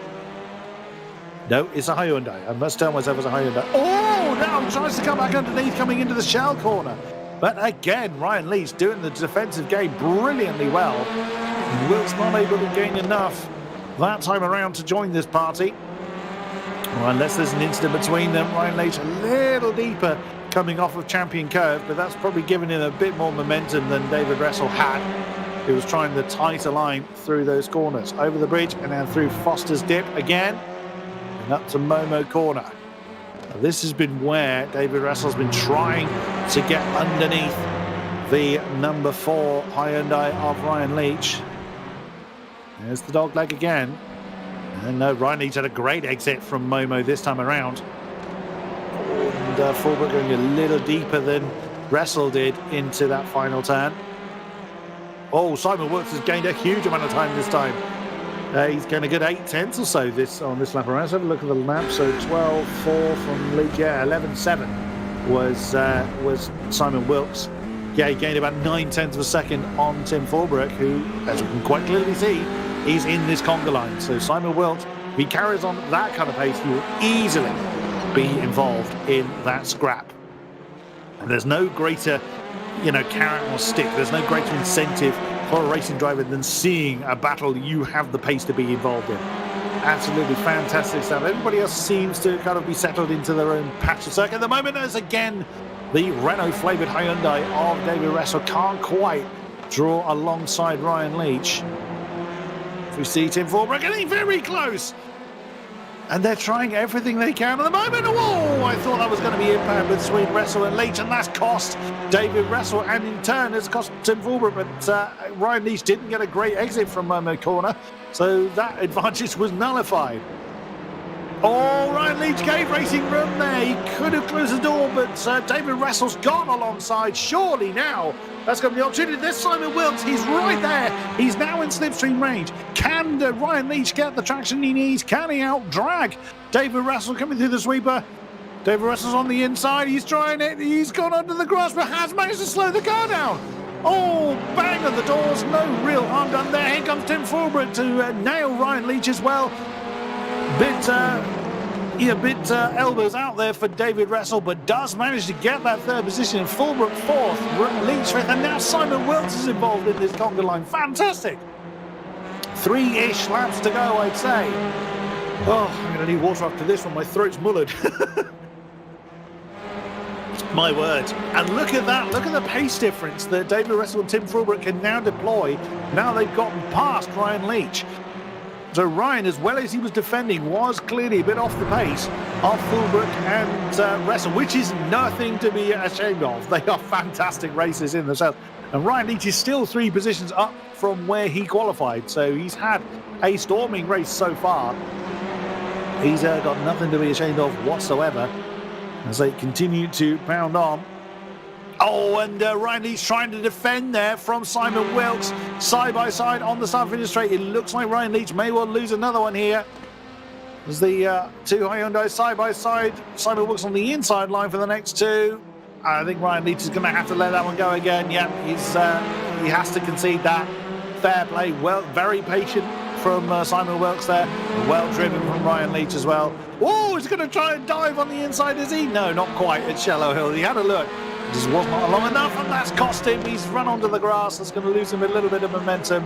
No, it's a Hyundai. I must tell myself it's a Hyundai. Oh, now tries to come back underneath, coming into the Shell corner. But again, Ryan Leach doing the defensive game brilliantly well. Wilkes not able to gain enough that time around to join this party. Well, unless there's an incident between them. Ryan Leach a little deeper coming off of Champion Curve, but that's probably given him a bit more momentum than David Ressel had. He was trying the tighter line through those corners. Over the bridge and then through Foster's Dip again. And up to Momo Corner. Now, this has been where David Ressel's been trying to get underneath the number 4 Hyundai of Ryan Leach. There's the dog leg again. And no, Ryan Leach had a great exit from Momo this time around. And Fulbrook going a little deeper than Ressel did into that final turn. Oh, Simon Wilkes has gained a huge amount of time this time. He's going a good 8/10 or so on this lap around. Let's have a look at the lap. So 12.4 from Leach, 11.7 was Simon Wilkes. Yeah, he gained about 9/10 of a second on Tim Fulbrook, who, as we can quite clearly see, is in this conga line. So Simon Wilkes, if he carries on that kind of pace, he will easily be involved in that scrap. And there's no greater, carrot or stick. There's no greater incentive for a racing driver than seeing a battle you have the pace to be involved in. Absolutely fantastic stuff. Everybody else seems to kind of be settled into their own patch of circuit at the moment, as again the Renault flavoured Hyundai of David Russell can't quite draw alongside Ryan Leach. We see Tim Fulbrook getting very close, and they're trying everything they can at the moment. Whoa, I thought that was going to be impact between Russell and Leach, and that's cost David Russell, and in turn it's cost Tim Fulbrook. But Ryan Leach didn't get a great exit from the corner, so that advantage was nullified. Oh, Ryan Leach gave racing room there. He could have closed the door, but David Russell's gone alongside. Surely now that's going to be the opportunity. There's Simon Wilkes. He's right there. He's now in slipstream range. Can Ryan Leach get the traction he needs? Can he out-drag David Russell coming through the sweeper? David Russell's on the inside. He's trying it. He's gone under the grass, but has managed to slow the car down. Oh, bang on the doors. No real harm done there. Here comes Tim Fulbrook to nail Ryan Leach as well. Bit elbows out there for David Russell, but does manage to get that third position. Fulbrook fourth, Leach fifth, and now Simon Wilkes is involved in this conga line. Fantastic. 3-ish laps to go, I'd say. Oh, I'm going to need water after this one. My throat's mullered. My word. And look at that. Look at the pace difference that David Russell and Tim Fulbrook can now deploy. Now they've gotten past Ryan Leach. So Ryan, as well as he was defending, was clearly a bit off the pace of Fulbrook and Russell, which is nothing to be ashamed of. They are fantastic races in themselves. And Ryan Leach is still 3 positions up from where he qualified. So he's had a storming race so far. He's got nothing to be ashamed of whatsoever as they continue to pound on. Oh, and Ryan Leach trying to defend there from Simon Wilkes. Side by side on the start-finish straight. It looks like Ryan Leach may well lose another one here. As the two Hyundai side by side. Simon Wilkes on the inside line for the next 2. I think Ryan Leach is going to have to let that one go again. Yeah, he has to concede that. Fair play. Well, very patient from Simon Wilkes there. Well driven from Ryan Leach as well. Oh, he's going to try and dive on the inside, is he? No, not quite at Shallow Hill. He had a look. Just was not long enough, and that's cost him. He's run onto the grass. That's going to lose him a little bit of momentum.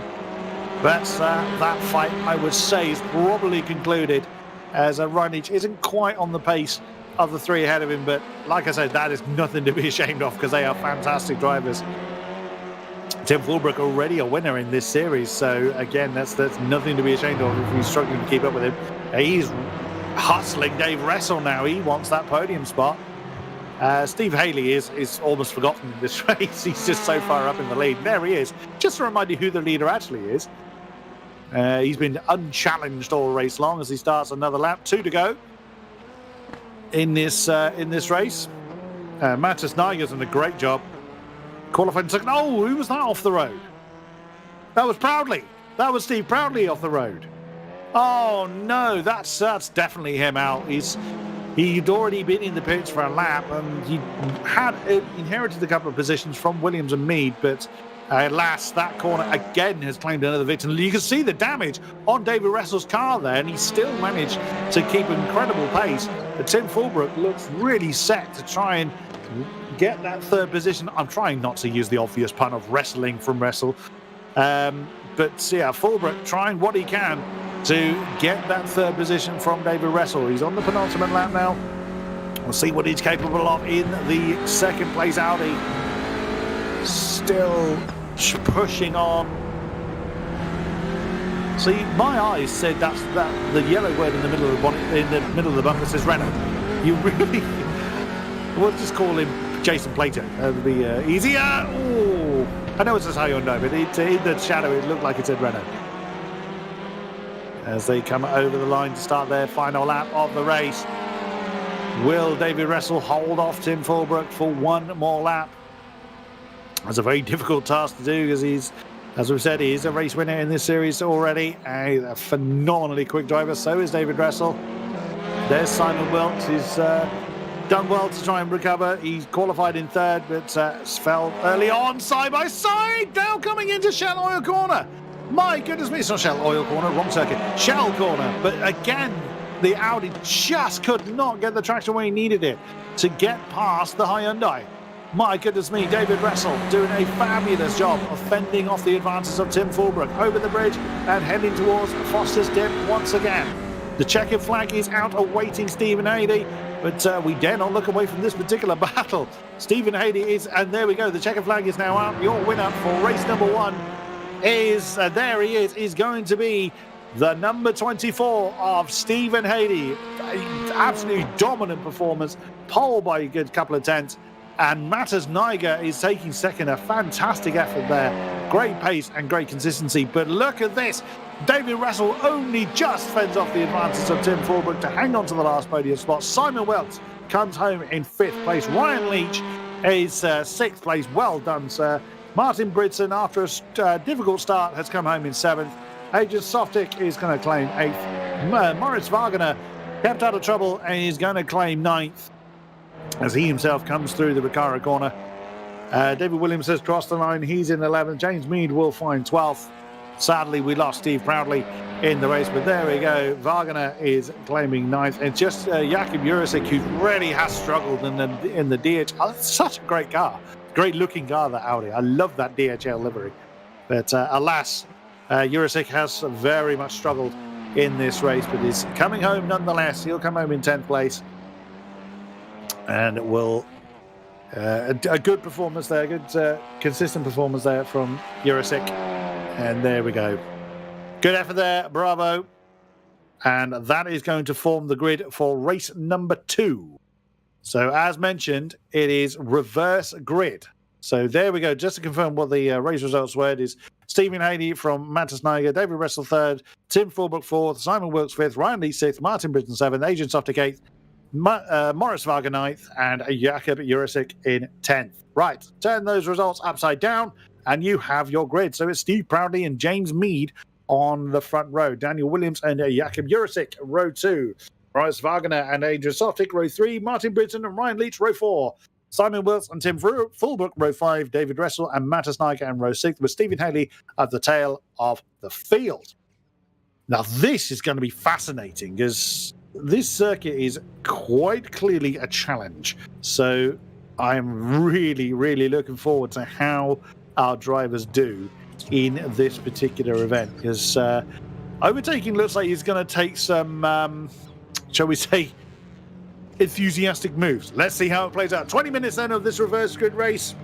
But that fight, I would say, is probably concluded, as Ryan Leach isn't quite on the pace of the 3 ahead of him. But like I said, that is nothing to be ashamed of, because they are fantastic drivers. Tim Fulbrook already a winner in this series, so again, that's nothing to be ashamed of if he's struggling to keep up with him. He's hustling Dave Russell now. He wants that podium spot. Steve Haley is almost forgotten in this race. He's just so far up in the lead. There he is. Just to remind you who the leader actually is. He's been unchallenged all race long as he starts another lap. 2 to go in this race. Matas Niger's done a great job qualifying second. Oh, who was that off the road? That was Proudly. That was Steve Proudly off the road. Oh no, that's definitely him out. He'd already been in the pits for a lap, and he had inherited a couple of positions from Williams and Mead, but alas, that corner again has claimed another victory. You can see the damage on David Russell's car there, and he still managed to keep incredible pace. But Tim Fulbrook looks really set to try and get that third position. I'm trying not to use the obvious pun of wrestling from Russell. But yeah, Fulbrook trying what he can to get that third position from David Russell. He's on the penultimate lap now. We'll see what he's capable of in the second place Audi. Still pushing on. See, my eyes said that the yellow word in the middle of the bonnet, in the middle of the bumper says Renault. You really, we'll just call him Jason Plato. That'll be easier. Oh, I know it says Hyundai, but in the shadow it looked like it said Renault. As they come over the line to start their final lap of the race. Will David Russell hold off Tim Fulbrook for one more lap? That's a very difficult task to do, because he's, as we've said, he is a race winner in this series already. A phenomenally quick driver. So is David Russell. There's Simon Wilkes, who's done well to try and recover. He's qualified in third, but fell early on, side by side. Now coming into Shell Oil Corner. My goodness me, it's not Shell Oil Corner, wrong circuit. Shell Corner. But again, the Audi just could not get the traction where he needed it to get past the Hyundai. My goodness me, David Russell doing a fabulous job of fending off the advances of Tim Fulbrook over the bridge and heading towards Foster's Dip once again. The checkered flag is out awaiting Stephen Hady, but we dare not look away from this particular battle. Stephen Hady is, and there we go, the checkered flag is now out. Your winner for race number 1 is, there he is going to be the number 24 of Stephen Hady. Absolutely dominant performance, pole by a good couple of tenths. And Matas Niger is taking second. A fantastic effort there. Great pace and great consistency. But look at this. David Russell only just fends off the advances of Tim Fulbrook to hang on to the last podium spot. Simon Welts comes home in 5th place. Ryan Leach is 6th place. Well done, sir. Martin Bridson, after a difficult start, has come home in 7th. Adrian Softic is going to claim 8th. Moritz Wagner kept out of trouble and is going to claim 9th. As he himself comes through the Recaro corner. David Williams has crossed the line. He's in 11th. James Mead will find 12th. Sadly, we lost Steve Proudly in the race, but there we go. Wagner is claiming 9th. And just Jakub Jurisic, who really has struggled in the DH. Oh, it's such a great car. Great looking car, that Audi. I love that DHL livery. But alas, Jurisic has very much struggled in this race, but is coming home nonetheless. He'll come home in 10th place. And it will a good performance there, good consistent performance there from Jurisic. And there we go. Good effort there, bravo. And that is going to form the grid for race number 2. So as mentioned, it is reverse grid. So there we go. Just to confirm what the race results were, it is Stephen Hady from Matas Niger, David Russell 3rd, Tim Fulbrook 4th, Simon Wilkes 5th, Ryan Lee 6th, Martin Britton 7th, Adrian Softic 8th, Morris Wagner 9th, and Jakub Jurisic in 10th. Right, turn those results upside down, and you have your grid. So it's Steve Proudly and James Mead on the front row, Daniel Williams and Jakub Jurisic, row 2, Morris Wagner and Adrian Softic, row 3, Martin Britton and Ryan Leach, row 4, Simon Wilkes and Tim Fulbrook, row 5, David Russell and Matas Niger and row 6, with Stephen Hady at the tail of the field. Now, this is going to be fascinating, because this circuit is quite clearly a challenge. So I'm really, really looking forward to how our drivers do in this particular event. Because overtaking looks like it's going to take some, shall we say, enthusiastic moves. Let's see how it plays out. 20 minutes then of this reverse grid race.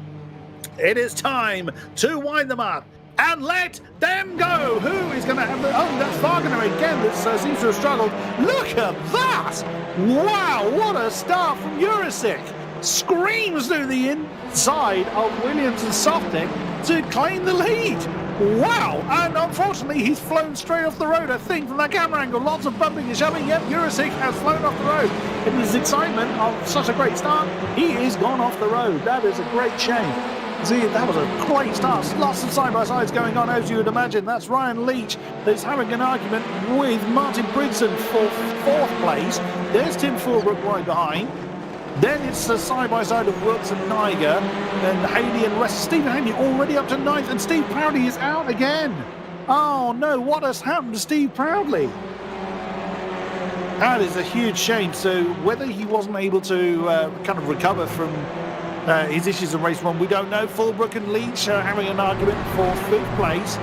It is time to wind them up and let them go. Who is going to have the... Oh, that's Wagner again. This seems to have struggled. Look at that. Wow, what a start from Jurisic. Screams through the inside of Williams and Softic to claim the lead. Wow, and unfortunately he's flown straight off the road. I think from that camera angle, lots of bumping and shoving. Yep, Jurisic has flown off the road. In his excitement of such a great start, he is gone off the road. That is a great shame. See, that was a great start. Lots of side-by-sides going on, as you would imagine. That's Ryan Leach that's having an argument with Martin Bridson for 4th place. There's Tim Fulbrook right behind. Then it's the side-by-side of Wilkes and Niger. And Hady and West. Stephen Hady already up to 9th. And Steve Proudly is out again. Oh, no. What has happened to Steve Proudly? That is a huge shame. So whether he wasn't able to kind of recover from his issues in race 1, we don't know. Fulbrook and Leach are having an argument for 5th place.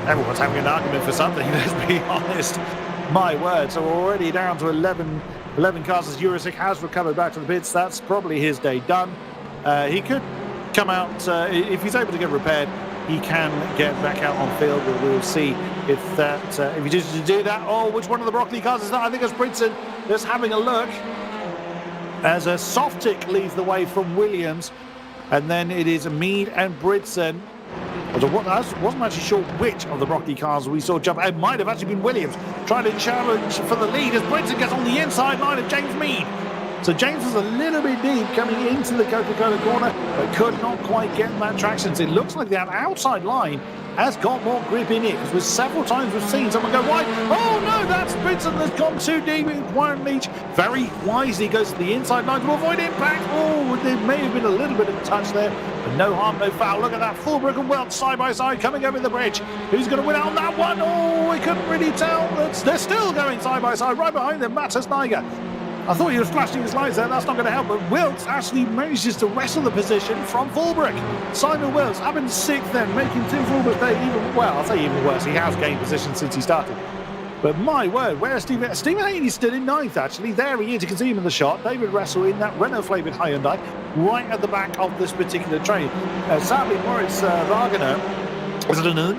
Everyone's having an argument for something, let's be honest. My word. So we're already down to 11 cars as Jurisic has recovered back to the pits. That's probably his day done. He could come out, if he's able to get repaired, he can get back out on field, but we'll see if he chooses to do that. Oh, which one of the Broccoli cars is that? I think it's Bridson. Just having a look. As a Softic leads the way from Williams, and then it is Mead and Bridson. I wasn't actually sure which of the Broccoli cars we saw jump. It might have actually been Williams trying to challenge for the lead as Bridson gets on the inside line of James Mead. So James was a little bit deep coming into the Coca-Cola corner, but could not quite get that traction. So it looks like that outside line has got more grip in it, because with several times we've seen someone go wide. Oh no, that's Britson that's gone too deep. Warren Leach very wisely goes to the inside line to avoid impact. Oh, there may have been a little bit of a touch there, but no harm, no foul. Look at that, Fulbrook and Welch side by side coming over the bridge. Who's going to win out on that one? Oh, we couldn't really tell. They're still going side by side. Right behind them, Matas Niger. I thought he was flashing his lights there, that's not going to help, but Wilkes actually manages to wrestle the position from Fulbrook. Simon Wilkes up in 6th then, making Tim Fulbrook play even, well, I'll say even worse, he has gained position since he started. But my word, where's Stephen Haney still in 9th actually, there he is, you can see him in the shot. David Russell in that Renault-flavoured Hyundai, right at the back of this particular train. Sadly, Moritz Wagner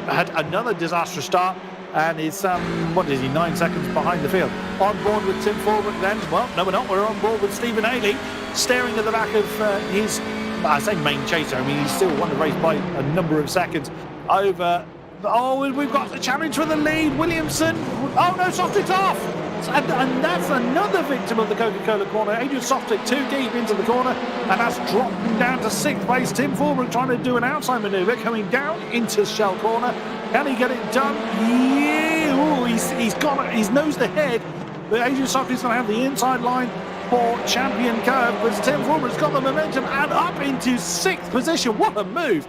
had another disastrous start, and is, 9 seconds behind the field. On board with Tim Fulbrook then, well, no we're not, we're on board with Stephen Haley, staring at the back of his, I say main chaser, I mean he's still won the race by a number of seconds over, oh, we've got the challenge for the lead, Williamson, oh no, Softic's off! And that's another victim of the Coca-Cola corner. Adrian Softic too deep into the corner, and that's dropped him down to 6th place. Tim Fulbrook trying to do an outside manoeuvre, coming down into Shell corner. Can he get it done? Yeah, ooh, he's nosed ahead, but Adrian Softic's going to have the inside line for champion curve, but Tim Fulbrook's got the momentum and up into 6th position. What a move!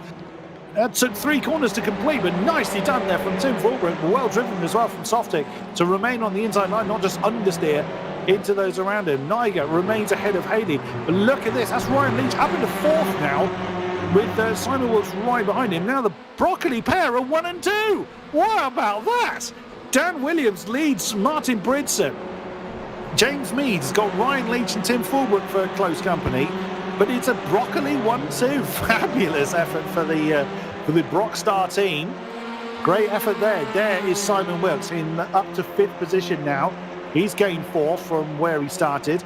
That took 3 corners to complete, but nicely done there from Tim Fulbrook. Well driven as well from Softic to remain on the inside line, not just understeer into those around him. Niger remains ahead of Haley. But look at this, that's Ryan Leach up into 4th now, with Simon Wilkes right behind him. Now the Broccoli pair are 1 and 2. What about that? Dan Williams leads Martin Bridson. James Mead's got Ryan Leach and Tim Fulbrook for close company. But it's a Broccoli 1-2. Fabulous effort for the Brockstar team. Great effort there. There is Simon Wilkes in up to 5th position now. He's gained 4 from where he started.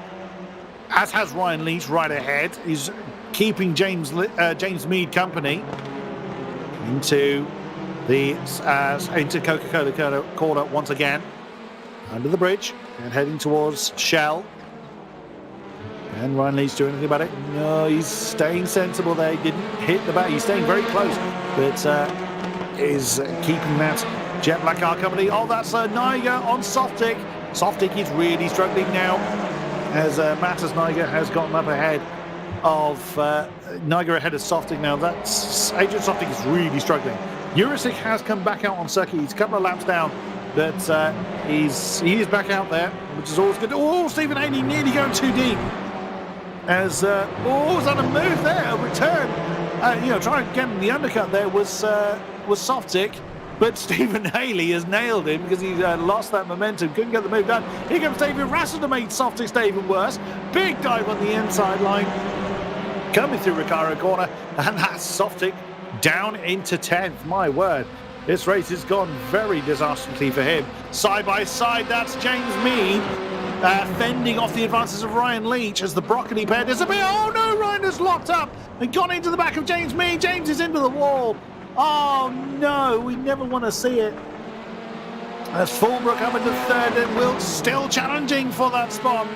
As has Ryan Leach right ahead. He's keeping James Mead company into Coca-Cola corner once again. Under the bridge and heading towards Shell. And Ryan Leach doing anything about it? No, he's staying sensible there. He didn't hit the back. He's staying very close, but is keeping that jet black car company. Oh, that's Niger on Softic. Softic is really struggling now, as Matas Niger has gotten up ahead of Niger ahead of Softic now. That's Adrian Softic is really struggling. Jurisic has come back out on circuit. He's a couple of laps down, but he is back out there, which is always good. Oh, Stephen Haney nearly going too deep. As was that a move there, a return? Trying to get in the undercut there was Softic, but Stephen Haley has nailed him because he lost that momentum, couldn't get the move done. Here comes David Rassel to make Softic stay even worse. Big dive on the inside line, coming through Recaro corner, and that's Softic down into 10th. My word, this race has gone very disastrously for him. Side by side, that's James Mead. Fending off the advances of Ryan Leach as the Broccoli pair disappear. Oh no, Ryan has locked up and gone into the back of James Mead. James is into the wall. Oh no, we never want to see it. As Fulbrook up into 3rd and Wilkes still challenging for that spot.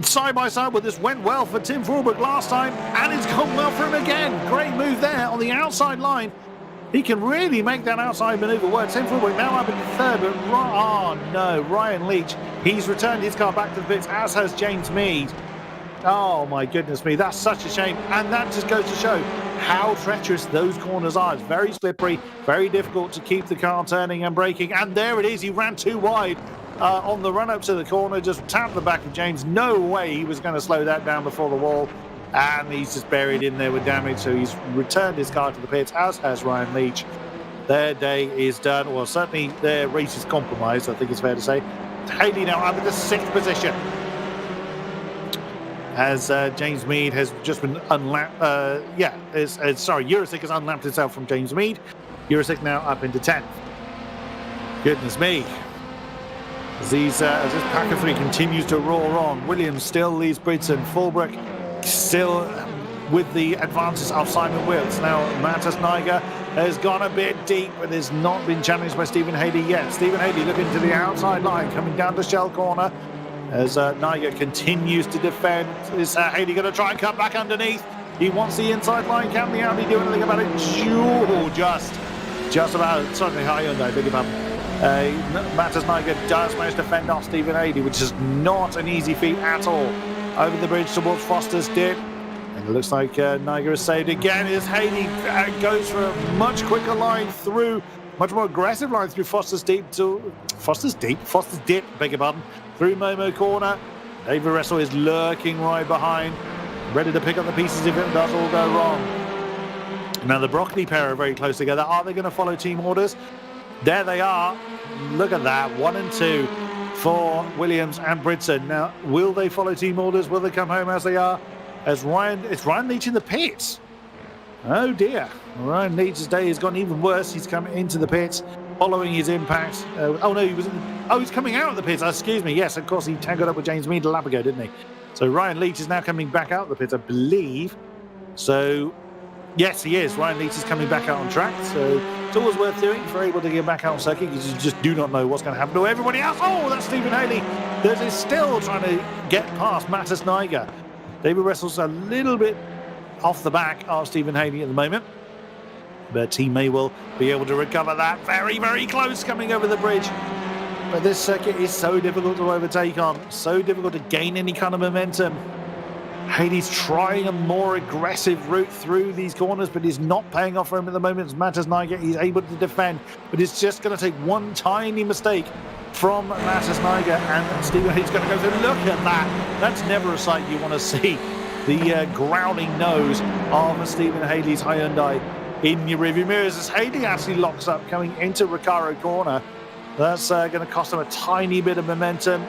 Side by side, but this went well for Tim Fulbrook last time, and it's gone well for him again. Great move there on the outside line. He can really make that outside manoeuvre work. Tim Fulbrook now up in 3rd, but oh no, Ryan Leach, he's returned his car back to the pits, as has James Mead. Oh my goodness me, that's such a shame. And that just goes to show how treacherous those corners are. It's very slippery, very difficult to keep the car turning and braking. And there it is, he ran too wide on the run up to the corner, just tapped the back of James. No way he was going to slow that down before the wall. And he's just buried in there with damage, so he's returned his car to the pits, as has Ryan Leach. Their day is done, well, certainly their race is compromised, I think it's fair to say. Haley now up in the 6th position, as James Mead has just been unlapped. Jurisic has unlapped himself from James Mead. Jurisic now up into 10th. Goodness me. As this pack of 3 continues to roar on, Williams still leads Bridson. Fulbrook still with the advances of Simon Wilkes. Now Matas Niger has gone a bit deep, but has not been challenged by Stephen Haley yet. Stephen Haley looking to the outside line, coming down to Shell corner as Niger continues to defend. Is Haley going to try and cut back underneath? He wants the inside line. Can the Audi do anything about it? Just just about, certainly Hyundai, beg your pardon. Matas Niger does manage to fend off Stephen Adey, which is not an easy feat at all. Over the bridge towards Foster's Dip. And it looks like Niger is saved again as Haley goes for a much quicker line through, much more aggressive line through Foster's Dip, beg your pardon, through Momo Corner. David Russell is lurking right behind, ready to pick up the pieces if it does all go wrong. Now the Broccoli pair are very close together. Are they going to follow team orders? There they are. Look at that. 1 and 2 for Williams and Bridson. Now, will they follow team orders? Will they come home as they are? It's Ryan Leach in the pits. Oh dear. Ryan Leach's day has gone even worse. He's come into the pits following his impact. He's coming out of the pits. Excuse me. Yes, of course, he tangled up with James Mead a lap ago, didn't he? So Ryan Leach is now coming back out of the pits, I believe. So yes, he is. Ryan Leach is coming back out on track. So it's always worth doing if you're able to get back out on circuit, because you just do not know what's going to happen to everybody else. Oh, that's Stephen Haley that is still trying to get past Matas Niger. David Russell's a little bit off the back of Stephen Haley at the moment, but he may well be able to recover that. Very, very close coming over the bridge. But this circuit is so difficult to overtake on, so difficult to gain any kind of momentum. Haley's trying a more aggressive route through these corners, but he's not paying off for him at the moment. Matas Niger, he's able to defend, but it's just going to take one tiny mistake from Matas Niger, and Stephen Haley's going to go through. Look at that. That's never a sight you want to see. The growling nose of Stephen Haley's Hyundai in your rearview mirrors as Haley actually locks up coming into Recaro corner. That's going to cost him a tiny bit of momentum.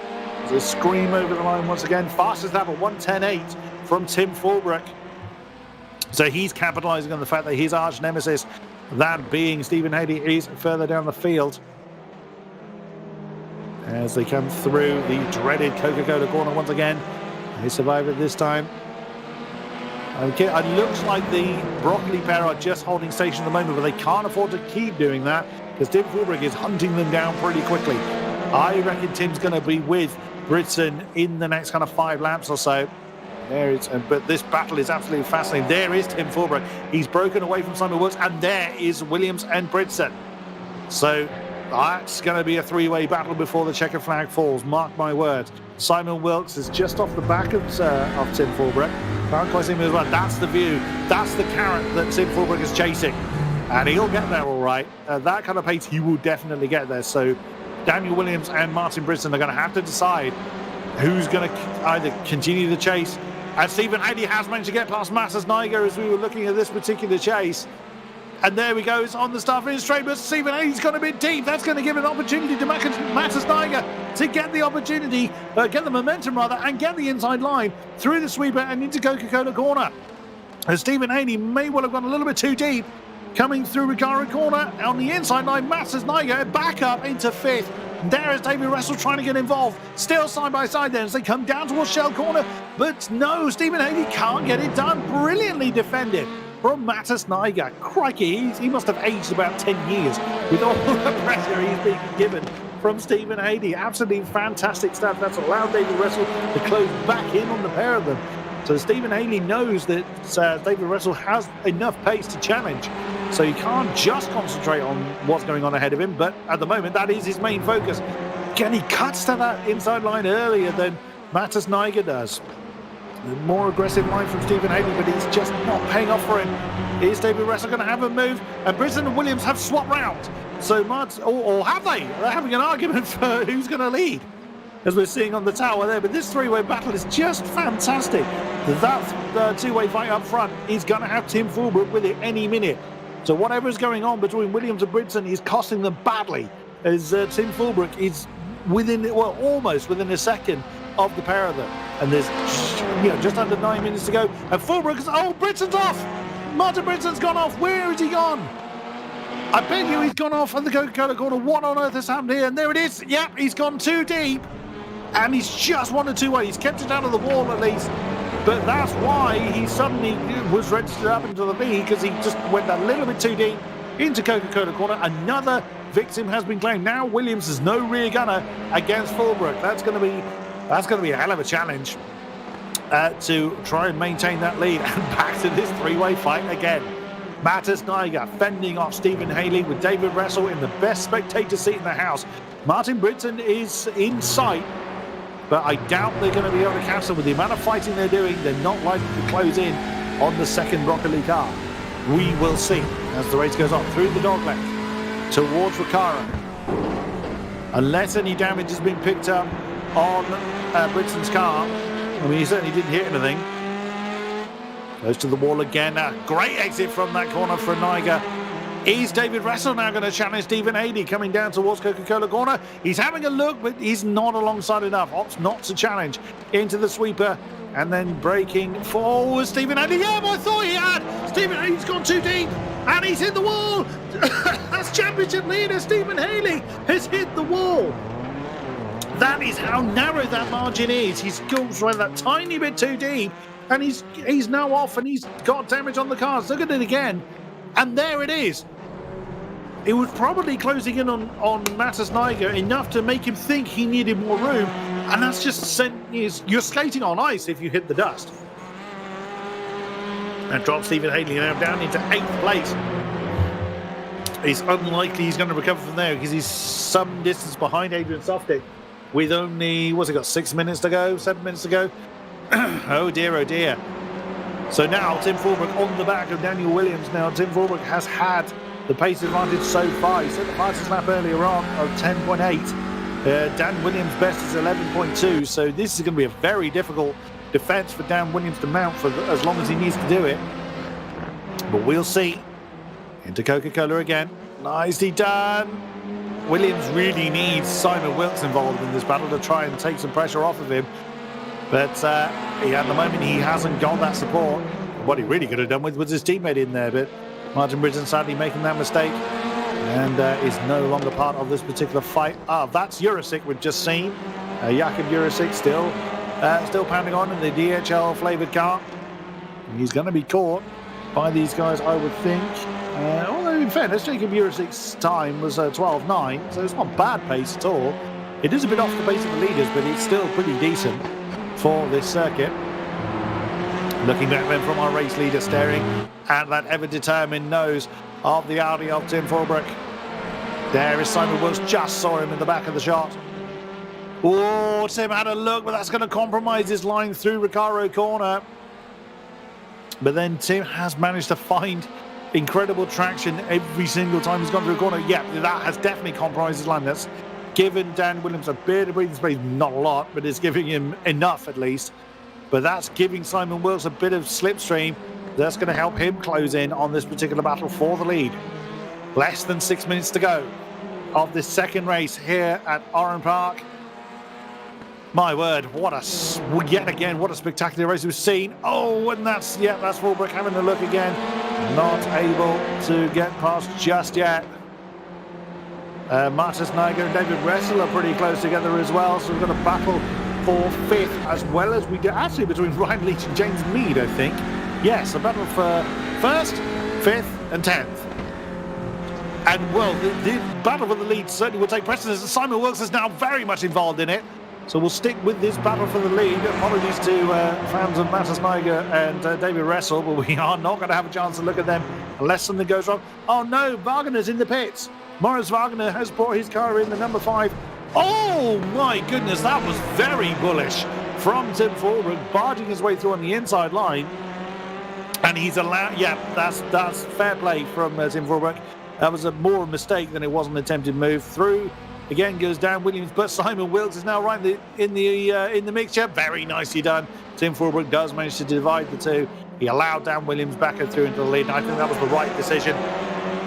There's a scream over the line once again. Fastest lap at 1:10.8 from Tim Fulbrook. So he's capitalising on the fact that his arch nemesis, that being Stephen Haley, is further down the field. As they come through the dreaded Coca-Cola corner once again. They survive it this time. Okay, it looks like the Broccoli pair are just holding station at the moment, but they can't afford to keep doing that because Tim Fulbrook is hunting them down pretty quickly. I reckon Tim's going to be with Bridson in the next kind of 5 laps or so. There it's, but this battle is absolutely fascinating. There is Tim Fulbrook. He's broken away from Simon Wilkes, and there is Williams and Bridson. So that's going to be a 3-way battle before the checker flag falls. Mark my words. Simon Wilkes is just off the back of Tim Fulbrook. Can't quite see him as well. That's the view. That's the carrot that Tim Fulbrook is chasing. And he'll get there all right. That kind of pace, he will definitely get there. So Daniel Williams and Martin Bridson are going to have to decide who's going to either continue the chase. And Stephen Haley has managed to get past Matas Niger as we were looking at this particular chase. And there we go, it's on the start finish straight, but Stephen Haley's gone a bit deep. That's going to give an opportunity to Matas Niger to get the opportunity, get the momentum rather, and get the inside line through the sweeper and into Coca-Cola corner. And Stephen Haley may well have gone a little bit too deep. Coming through Recaro corner on the inside line, Matas Niger back up into 5th. There is David Russell trying to get involved. Still side by side there as they come down towards Shell corner. But no, Stephen Haley can't get it done. Brilliantly defended from Matas Niger. Crikey, he must have aged about 10 years with all the pressure he's being given from Stephen Haley. Absolutely fantastic stuff. That's allowed David Russell to close back in on the pair of them. So Stephen Haley knows that David Russell has enough pace to challenge. So he can't just concentrate on what's going on ahead of him, but at the moment that is his main focus. Again, he cuts to that inside line earlier than Matas Niger does. A more aggressive line from Stephen Haley, but he's just not paying off for him. Is David Russell going to have a move? And Bridson and Williams have swapped round. So or have they? They're having an argument for who's going to lead, as we're seeing on the tower there. But this 3-way battle is just fantastic. That 2-way fight up front is going to have Tim Fulbrook with it any minute. So whatever is going on between Williams and Bridson is costing them badly, as Tim Fulbrook is almost within a second of the pair of them. And there's just under 9 minutes to go. And Fulbrook is, Bridson's off! Martin Bridson's gone off. Where has he gone? I bet you he's gone off on the Coca-Cola corner. What on earth has happened here? And there it is. Yep, he's gone too deep. And he's just 1 or 2 away. He's kept it out of the wall at least. But that's why he suddenly was registered up into the lead, because he just went a little bit too deep into Coca-Cola corner. Another victim has been claimed. Now Williams is no rear gunner against Fulbrook. That's going to be a hell of a challenge to try and maintain that lead. And back to this 3-way fight again. Matthias Niger fending off Stephen Haley with David Russell in the best spectator seat in the house. Martin Britton is in sight, but I doubt they're going to be able to catch them. With the amount of fighting they're doing, they're not likely to close in on the second Broccoli car. We will see as the race goes on through the dogleg towards Recaro. Unless any damage has been picked up on Britton's car. I mean, he certainly didn't hit anything. Goes to the wall again. A great exit from that corner for Niger. Is David Russell now going to challenge Stephen Haley coming down towards Coca-Cola corner? He's having a look, but he's not alongside enough. Opts not to challenge into the sweeper and then braking forward. Stephen Haley. Yeah, I thought he had. Stephen Haley's gone too deep and he's hit the wall. That's championship leader Stephen Haley has hit the wall. That is how narrow that margin is. He's gone right that tiny bit too deep. And he's now off and he's got damage on the cars. Look at it again. And there it is. It was probably closing in on Matthias Niger enough to make him think he needed more room. And that's just you're skating on ice if you hit the dust. And drops Stephen Haley now down into 8th place. It's unlikely he's going to recover from there because he's some distance behind Adrian Softic with only, what's he got, 6 minutes to go, 7 minutes to go? Oh dear, oh dear. So now Tim Fulbrook on the back of Daniel Williams. Now Tim Fulbrook has had the pace advantage so far. He set the fastest lap earlier on of 10.8. Dan Williams' best is 11.2. So this is going to be a very difficult defence for Dan Williams to mount for as long as he needs to do it. But we'll see. Into Coca-Cola again. Nicely done. Williams really needs Simon Wilkes involved in this battle to try and take some pressure off of him. But at the moment, he hasn't got that support. What he really could have done was his teammate in there. But Martin Britton sadly making that mistake and is no longer part of this particular fight. That's Jurisic we've just seen. Jakub Jurisic still pounding on in the DHL flavoured car. He's going to be caught by these guys, I would think. Although, in fairness, Jakub Jurisic's time was 12.9, so it's not bad pace at all. It is a bit off the pace of the leaders, but it's still pretty decent for this circuit. Looking back then from our race leader, staring at that ever-determined nose of the Audi of Tim Fulbrook. There is Simon Wilkes, just saw him in the back of the shot. Oh, Tim had a look, but that's going to compromise his line through Recaro corner. But then Tim has managed to find incredible traction every single time he's gone through a corner. Yeah, that has definitely compromised his line. That's given Dan Williams a bit of breathing space, not a lot, but it's giving him enough at least. But that's giving Simon Wilkes a bit of slipstream. That's going to help him close in on this particular battle for the lead. Less than 6 minutes to go of this second race here at Oran Park. My word, yet again, what a spectacular race we've seen. Oh, and that's Fulbrook having a look again. Not able to get past just yet. Matthias Niger and David Russell are pretty close together as well, so we've got a battle for 5th, as well as we do actually between Ryan Leach and James Mead, I think. Yes, a battle for 1st, 5th and 10th. And well, the battle for the lead certainly will take precedence. Simon Wilkes is now very much involved in it. So we'll stick with this battle for the lead. Apologies to fans of Matthias Niger and David Russell, but we are not going to have a chance to look at them unless something goes wrong. Oh no, Wagner's in the pits. Morris Wagner has brought his car in, the number 5. Oh my goodness, that was very bullish from Tim Fulbrook, barging his way through on the inside line. And he's allowed, yeah, that's fair play from Tim Fulbrook. That was more a mistake than it was an attempted move through. Again goes Dan Williams, but Simon Wilkes is now right in the mixture. Very nicely done. Tim Fulbrook does manage to divide the two. He allowed Dan Williams back through into the lead, and I think that was the right decision.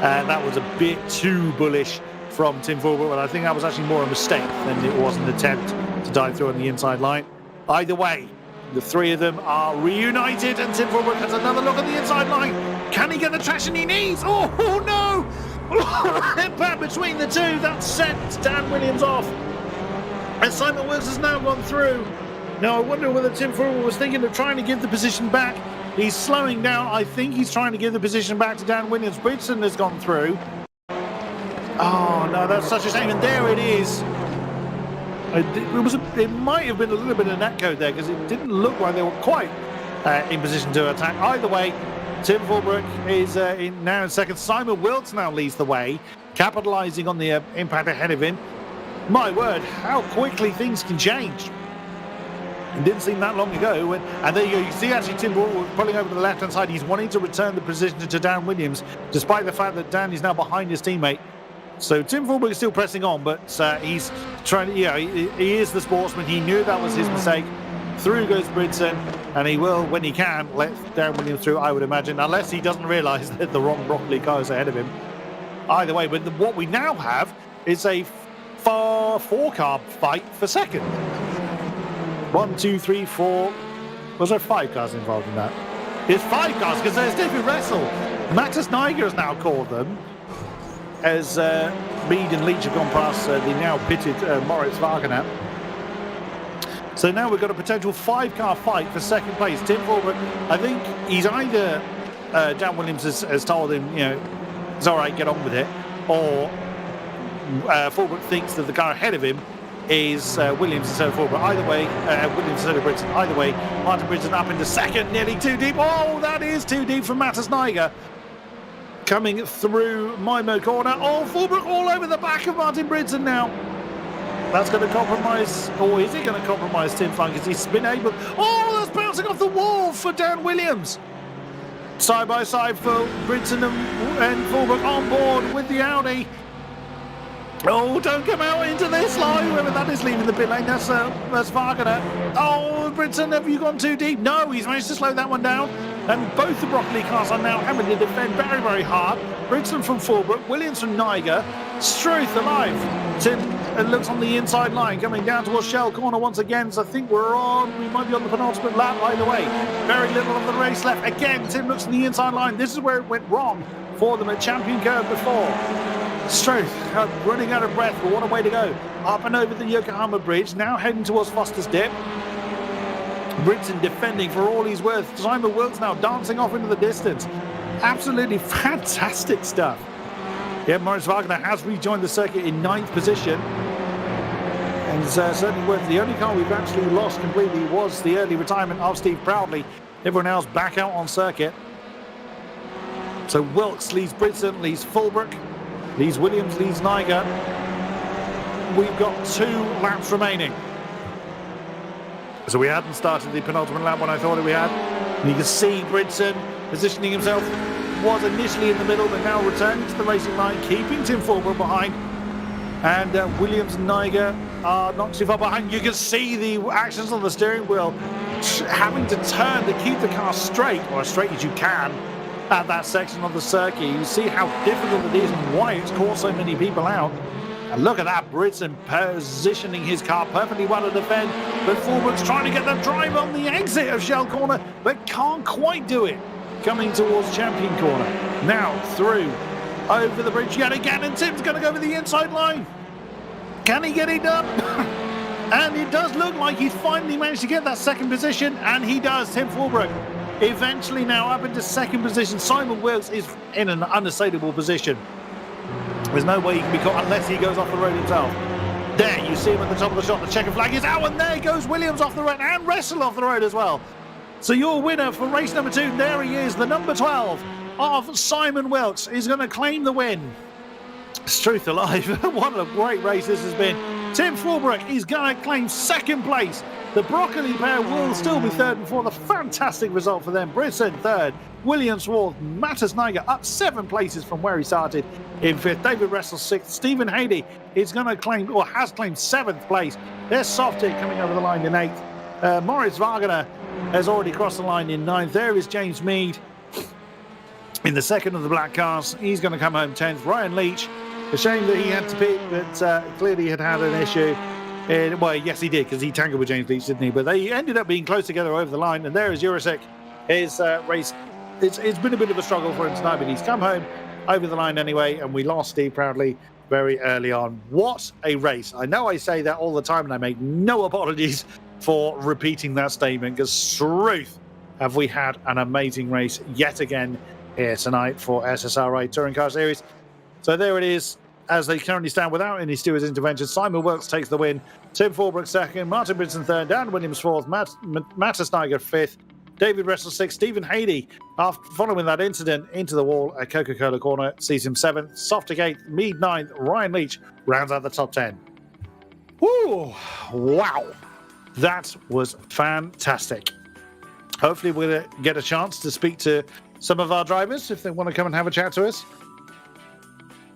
That was a bit too bullish from Tim Fulbrook, but I think that was actually more a mistake than it was an attempt to dive through on the inside line. Either way, the three of them are reunited, and Tim Fulbrook has another look at the inside line. Can he get the traction he needs? Oh no! Impact between the two, that sent Dan Williams off. And Simon Wilkes has now gone through. Now I wonder whether Tim Fulbrook was thinking of trying to give the position back. He's slowing down. I think he's trying to give the position back to Dan Williams. Bridson has gone through. Oh no, that's such a shame. And there it is. It might have been a little bit of netcode there because it didn't look like they were quite in position to attack. Either way, Tim Fulbrook is now in second. Simon Wilkes now leads the way, capitalising on the impact ahead of him. My word, how quickly things can change. It didn't seem that long ago. And there you go. You see actually Tim Fulbrook pulling over to the left-hand side. He's wanting to return the position to Dan Williams, despite the fact that Dan is now behind his teammate. So Tim Fulbrook is still pressing on, but he's trying to, he is the sportsman. He knew that was his mistake. Through goes Bridson, and he will, when he can, let Dan Williams through, I would imagine, unless he doesn't realise that the wrong broccoli car is ahead of him. Either way, but what we now have is a four-car fight for second. 1, 2, 3, 4. Was there 5 cars involved in that? It's 5 cars because there's David Russell. Mattis Niger has now called them as Mead and Leach have gone past the now pitted Moritz Wagner. So now we've got a potential 5-car fight for second place. Tim Fulbrook, I think he's either Dan Williams has told him, it's all right, get on with it, or Fulbrook thinks that the car ahead of him is Williams instead of Fulbrook. Either way, Williams instead of Bridson. Either way, Martin Bridson up into second, nearly too deep. Oh, that is too deep for Mattis Niger. Coming through Mimo corner. Oh, Fulbrook all over the back of Martin Bridson now. That's going to compromise, or is it going to compromise Tim Funk as he's been able... Oh, that's bouncing off the wall for Dan Williams. Side by side for Bridson and Fulbrook on board with the Audi. Oh, don't come out into this line, whoever that is leaving the pit lane. That's Wagner. Oh, Bridson, have you gone too deep? No, he's managed to slow that one down. And both the broccoli cars are now having to defend very, very hard. Bridson from Fulbrook, Williams from Niger, Struth alive. Tim looks on the inside line, coming down towards Shell Corner once again. So I think we might be on the penultimate lap either way. Very little of the race left. Again, Tim looks on the inside line. This is where it went wrong for them at Champion Curve before. Struth running out of breath, but what a way to go. Up and over the Yokohama Bridge, now heading towards Foster's Dip. Bridson defending for all he's worth. Simon Wilkes now dancing off into the distance. Absolutely fantastic stuff. Yeah, Moritz Wagner has rejoined the circuit in 9th position. And certainly worth. The only car we've actually lost completely was the early retirement of Steve Proudley. Everyone else back out on circuit. So Wilkes leads Bridson, leads Fulbrook, leads Williams, leads Niger. We've got 2 laps remaining. So we hadn't started the penultimate lap when I thought we had. And you can see Bridson positioning himself, was initially in the middle, but now returning to the racing line, keeping Tim Fulbrook behind. And Williams and Niger are not too far behind. You can see the actions on the steering wheel, having to turn to keep the car straight, or as straight as you can, at that section of the circuit. You see how difficult it is and why it's caught so many people out. And look at that, Bridson positioning his car perfectly well to defend, but Fulbrook's trying to get the drive on the exit of Shell Corner, but can't quite do it. Coming towards Champion Corner. Now through, over the bridge yet again, and Tim's going to go over the inside line. Can he get it done? And it does look like he's finally managed to get that second position, and he does, Tim Fulbrook. Eventually now up into second position. Simon Wilkes is in an unassailable position. There's no way he can be caught unless he goes off the road himself. There, you see him at the top of the shot. The checker flag is out, and there goes Williams off the road, and Russell off the road as well. So your winner for race number 2, there he is, the number 12 of Simon Wilkes, is going to claim the win. Struth alive. What a great race this has been. Tim Fulbrook is going to claim second place. The Broccoli pair will still be third and fourth. A fantastic result for them. Bridson third. Williams fourth. Mattis Niger up 7 places from where he started in 5th. David Russell 6th. Stephen Haley is going to claim, or has claimed 7th place. There's Softy coming over the line in 8th. Moritz Wagner has already crossed the line in 9th. There is James Mead in the second of the black cars. He's going to come home 10th. Ryan Leach, a shame that he had to pit, but clearly had an issue. Well, yes, he did, because he tangled with James Leach, didn't he? But they ended up being close together over the line. And there is Jurasek. His race, it's been a bit of a struggle for him tonight, but he's come home over the line anyway. And we lost Steve Proudly very early on. What a race. I know I say that all the time, and I make no apologies for repeating that statement, because truth, have we had an amazing race yet again here tonight for SSRi Touring Car Series. So there it is. As they currently stand without any stewards' intervention, Simon Wilkes takes the win. Tim Fulbrook second, Martin Bridson third, Dan Williams fourth, Mattis Niger fifth, David wrestles 6. Stephen Haley, after following that incident into the wall at Coca-Cola Corner, sees him 7th. Softic 8th. Mead 9th. Ryan Leach rounds out the top 10. Woo! Wow. That was fantastic. Hopefully we're going to get a chance to speak to some of our drivers if they want to come and have a chat to us.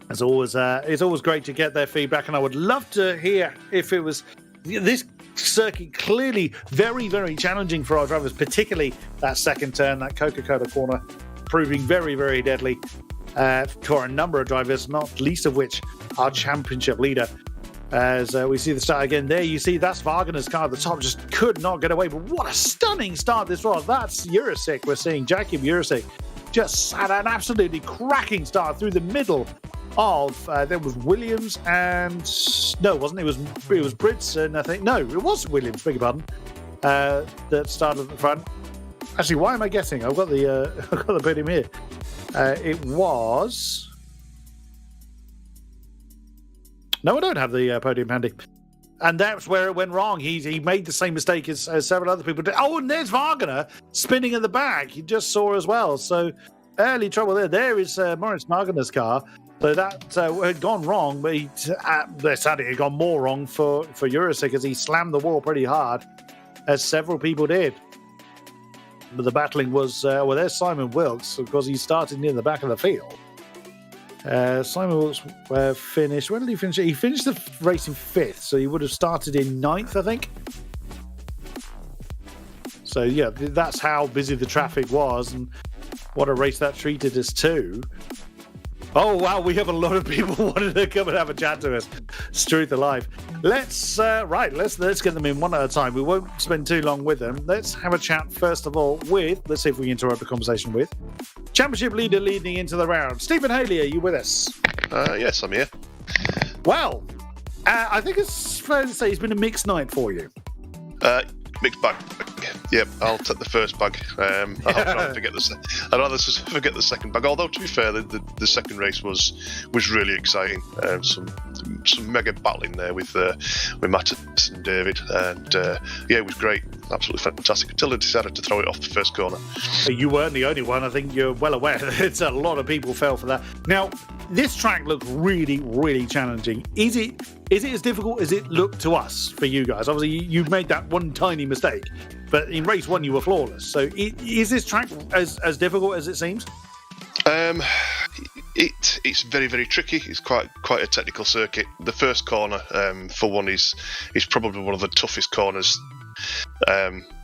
As always, it's always great to get their feedback, and I would love to hear if it was this circuit clearly very, very challenging for our drivers, particularly that second turn, that Coca-Cola Corner, proving very, very deadly for a number of drivers, not least of which our championship leader. As we see the start again there, you see that's Wagner's car at the top, just could not get away. But what a stunning start this was. That's Jurasik. We're seeing Jakub Jurasik just had an absolutely cracking start through the middle of there was Williams and no, it wasn't. It was Bridson, I think. No, it was Williams. Beg your pardon. That started at the front. Actually, why am I guessing? I've got the I've got the podium here. It was. No, I don't have the podium handy. And that's where it went wrong. He made the same mistake as several other people did. Oh, and there's Wagner spinning in the back. He just saw as well. So early trouble there. There is Moritz Wagner's car. So that had gone wrong. But sadly, it had gone more wrong for Jurasik as he slammed the wall pretty hard, as several people did. But the battling was, well, there's Simon Wilkes. Of course, he started near the back of the field. Simon Wilkes finished. When did he finish? He finished the race in 5th, so he would have started in 9th, I think. So yeah, that's how busy the traffic was, and what a race that treated us to. Oh wow, we have a lot of people wanting to come and have a chat to us. It's truth alive. Let's get them in one at a time. We won't spend too long with them. Let's have a chat first of all with. Let's see if we can interrupt the conversation with championship leader leading into the round. Stephen Haley, are you with us? Yes, I'm here. Well, I think it's fair to say it's been a mixed night for you. Mixed bag. Yep, I'll take the first bag. I'd rather forget the second bag. Although to be fair, the second race was really exciting. Some mega battling there with Mattis and David, and yeah, it was great, absolutely fantastic. Until they decided to throw it off the first corner. You weren't the only one. I think you're well aware that it's a lot of people fell for that. Now, this track looked really, really challenging. Is it as difficult as it looked to us for you guys? Obviously, you made that one tiny mistake, but in race 1 you were flawless. So is this track as difficult as it seems? It's very, very tricky. It's quite a technical circuit. The first corner, for one, is probably one of the toughest corners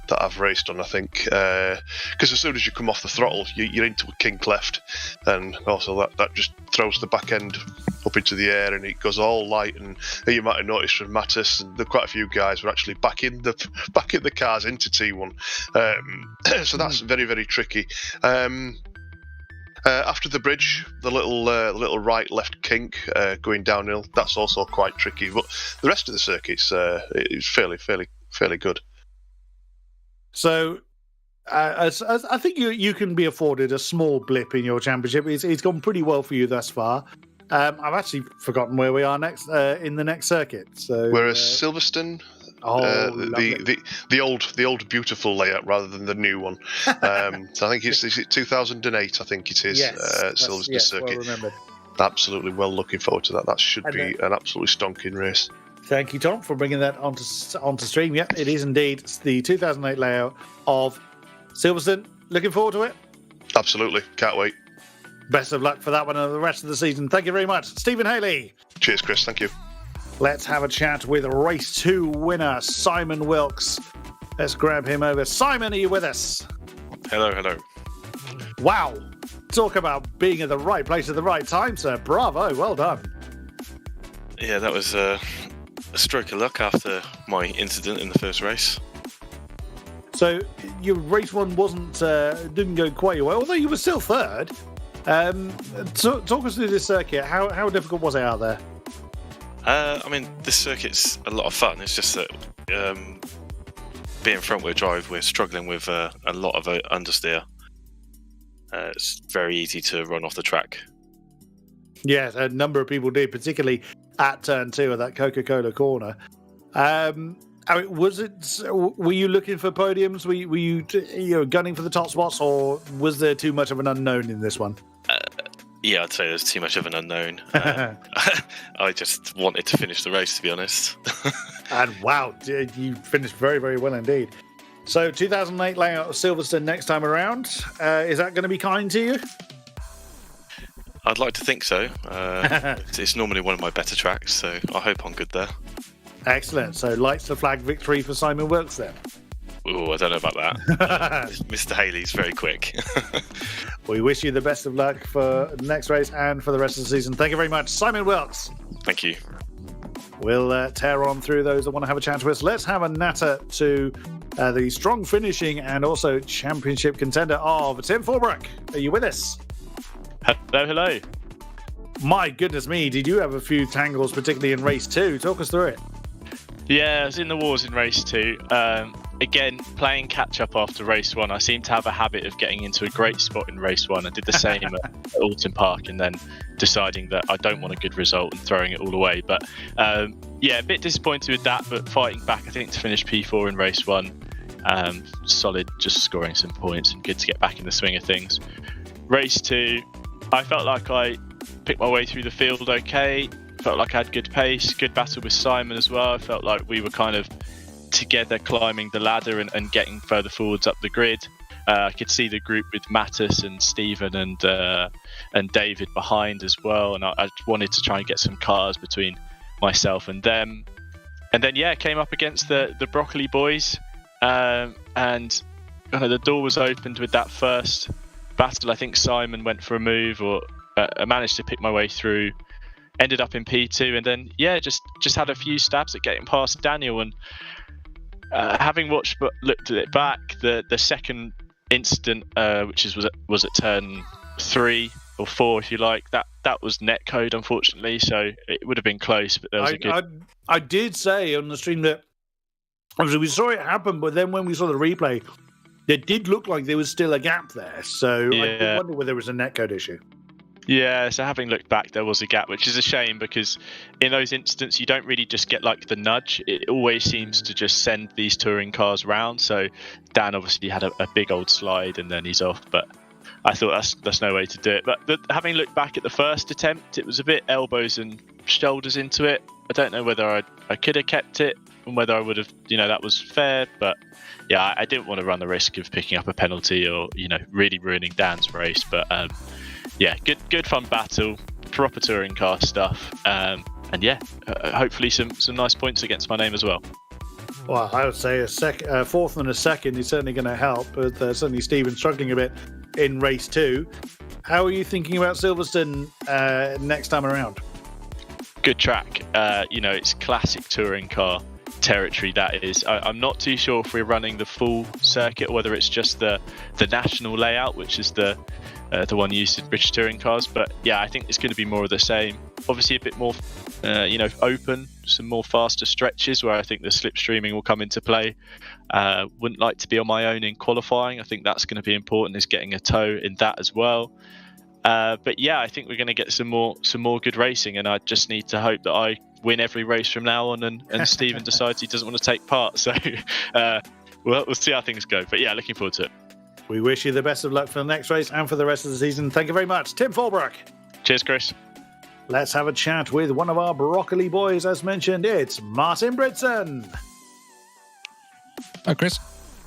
that I've raced on, I think, because as soon as you come off the throttle, you're into a kink left, and also that just throws the back end up into the air, and it goes all light. And you might have noticed from Mattis, and there quite a few guys were actually back in the cars into T1, so that's very, very tricky. After the bridge, the little right-left kink going downhill, that's also quite tricky. But the rest of the circuit's is fairly good. So, I think you can be afforded a small blip in your championship. It's gone pretty well for you thus far. I've actually forgotten where we are next in the next circuit. So we're at Silverstone. The old beautiful layout rather than the new one. So I think is it 2008? I think it is. Yes, Silverstone circuit. Well remembered. Absolutely well looking forward to that. That should be an absolutely stonking race. Thank you, Tom, for bringing that onto stream. Yep, it is indeed the 2008 layout of Silverstone. Looking forward to it. Absolutely, can't wait. Best of luck for that one and the rest of the season. Thank you very much, Stephen Haley. Cheers, Chris. Thank you. Let's have a chat with race 2 winner, Simon Wilkes. Let's grab him over. Simon, are you with us? Hello. Wow. Talk about being at the right place at the right time, sir. Bravo. Well done. Yeah, that was a stroke of luck after my incident in the first race. So your race 1 didn't go quite well, although you were still third. Talk us through this circuit. How difficult was it out there? I mean, this circuit's a lot of fun. It's just that being front-wheel drive, we're struggling with a lot of understeer. It's very easy to run off the track. Yes, a number of people did, particularly at turn 2 of that Coca-Cola corner. I mean, were you looking for podiums? Were you gunning for the top spots, or was there too much of an unknown in this one? Yeah, I'd say there's too much of an unknown. I just wanted to finish the race, to be honest. And wow, you finished very, very well indeed. So 2008 layout of Silverstone next time around. Is that going to be kind to you? I'd like to think so. It's normally one of my better tracks, so I hope I'm good there. Excellent. So lights the flag victory for Simon Wilkes then. Oh, I don't know about that. Mr. Haley's very quick. We wish you the best of luck for the next race and for the rest of the season. Thank you very much, Simon Wilkes. Thank you. We'll tear on through those that want to have a chat with us. Let's have a natter to the strong finishing and also championship contender of Tim Fulbrook. Are you with us? Hello. My goodness me, did you have a few tangles, particularly in race 2? Talk us through it. Yeah, I was in the wars in race 2. Again, playing catch up after race 1. I seem to have a habit of getting into a great spot in race 1. I did the same at Oulton Park and then deciding that I don't want a good result and throwing it all away. But yeah, a bit disappointed with that, but fighting back, I think, to finish P4 in race 1. Solid, just scoring some points and good to get back in the swing of things. Race 2, I felt like I picked my way through the field okay. Felt like I had good pace, good battle with Simon as well. I felt like we were kind of together climbing the ladder and getting further forwards up the grid. I could see the group with Mattis and Stephen and David behind as well, and I wanted to try and get some cars between myself and them. And then came up against the Broccoli boys, and kind of the door was opened with that first battle. I think Simon went for a move, or I managed to pick my way through. Ended up in P2, and then just had a few stabs at getting past Daniel. And having looked at it back, the second incident, which was at turn 3 or 4, if you like, that was netcode, unfortunately. So it would have been close, but there was a good. I did say on the stream that obviously we saw it happen, but then when we saw the replay, it did look like there was still a gap there. So I did wonder whether there was a netcode issue. Yeah, so having looked back, there was a gap, which is a shame because in those instances, you don't really just get like the nudge. It always seems to just send these touring cars round. So Dan obviously had a big old slide and then he's off. But I thought that's no way to do it. But having looked back at the first attempt, it was a bit elbows and shoulders into it. I don't know whether I could have kept it and whether I would have, that was fair. But yeah, I didn't want to run the risk of picking up a penalty or, really ruining Dan's race. But yeah, good fun battle, proper touring car stuff, and hopefully some nice points against my name as well. Well, I would say a fourth and a second is certainly going to help, but certainly Stephen struggling a bit in race 2. How are you thinking about Silverstone next time around? Good track. It's classic touring car territory, that is. I'm not too sure if we're running the full circuit or whether it's just the national layout, which is the one used in British touring cars. But yeah, I think it's going to be more of the same. Obviously a bit more open, some more faster stretches where I think the slipstreaming will come into play. Wouldn't like to be on my own in qualifying. I think that's going to be important, is getting a toe in that as well. But yeah, I think we're going to get some more good racing, and I just need to hope that I win every race from now on, and Stephen decides he doesn't want to take part. So we'll see how things go. But yeah, looking forward to it. We wish you the best of luck for the next race and for the rest of the season. Thank you very much, Tim Fulbrook. Cheers, Chris. Let's have a chat with one of our Broccoli boys. As mentioned, it's Martin Britson. Hi, Chris.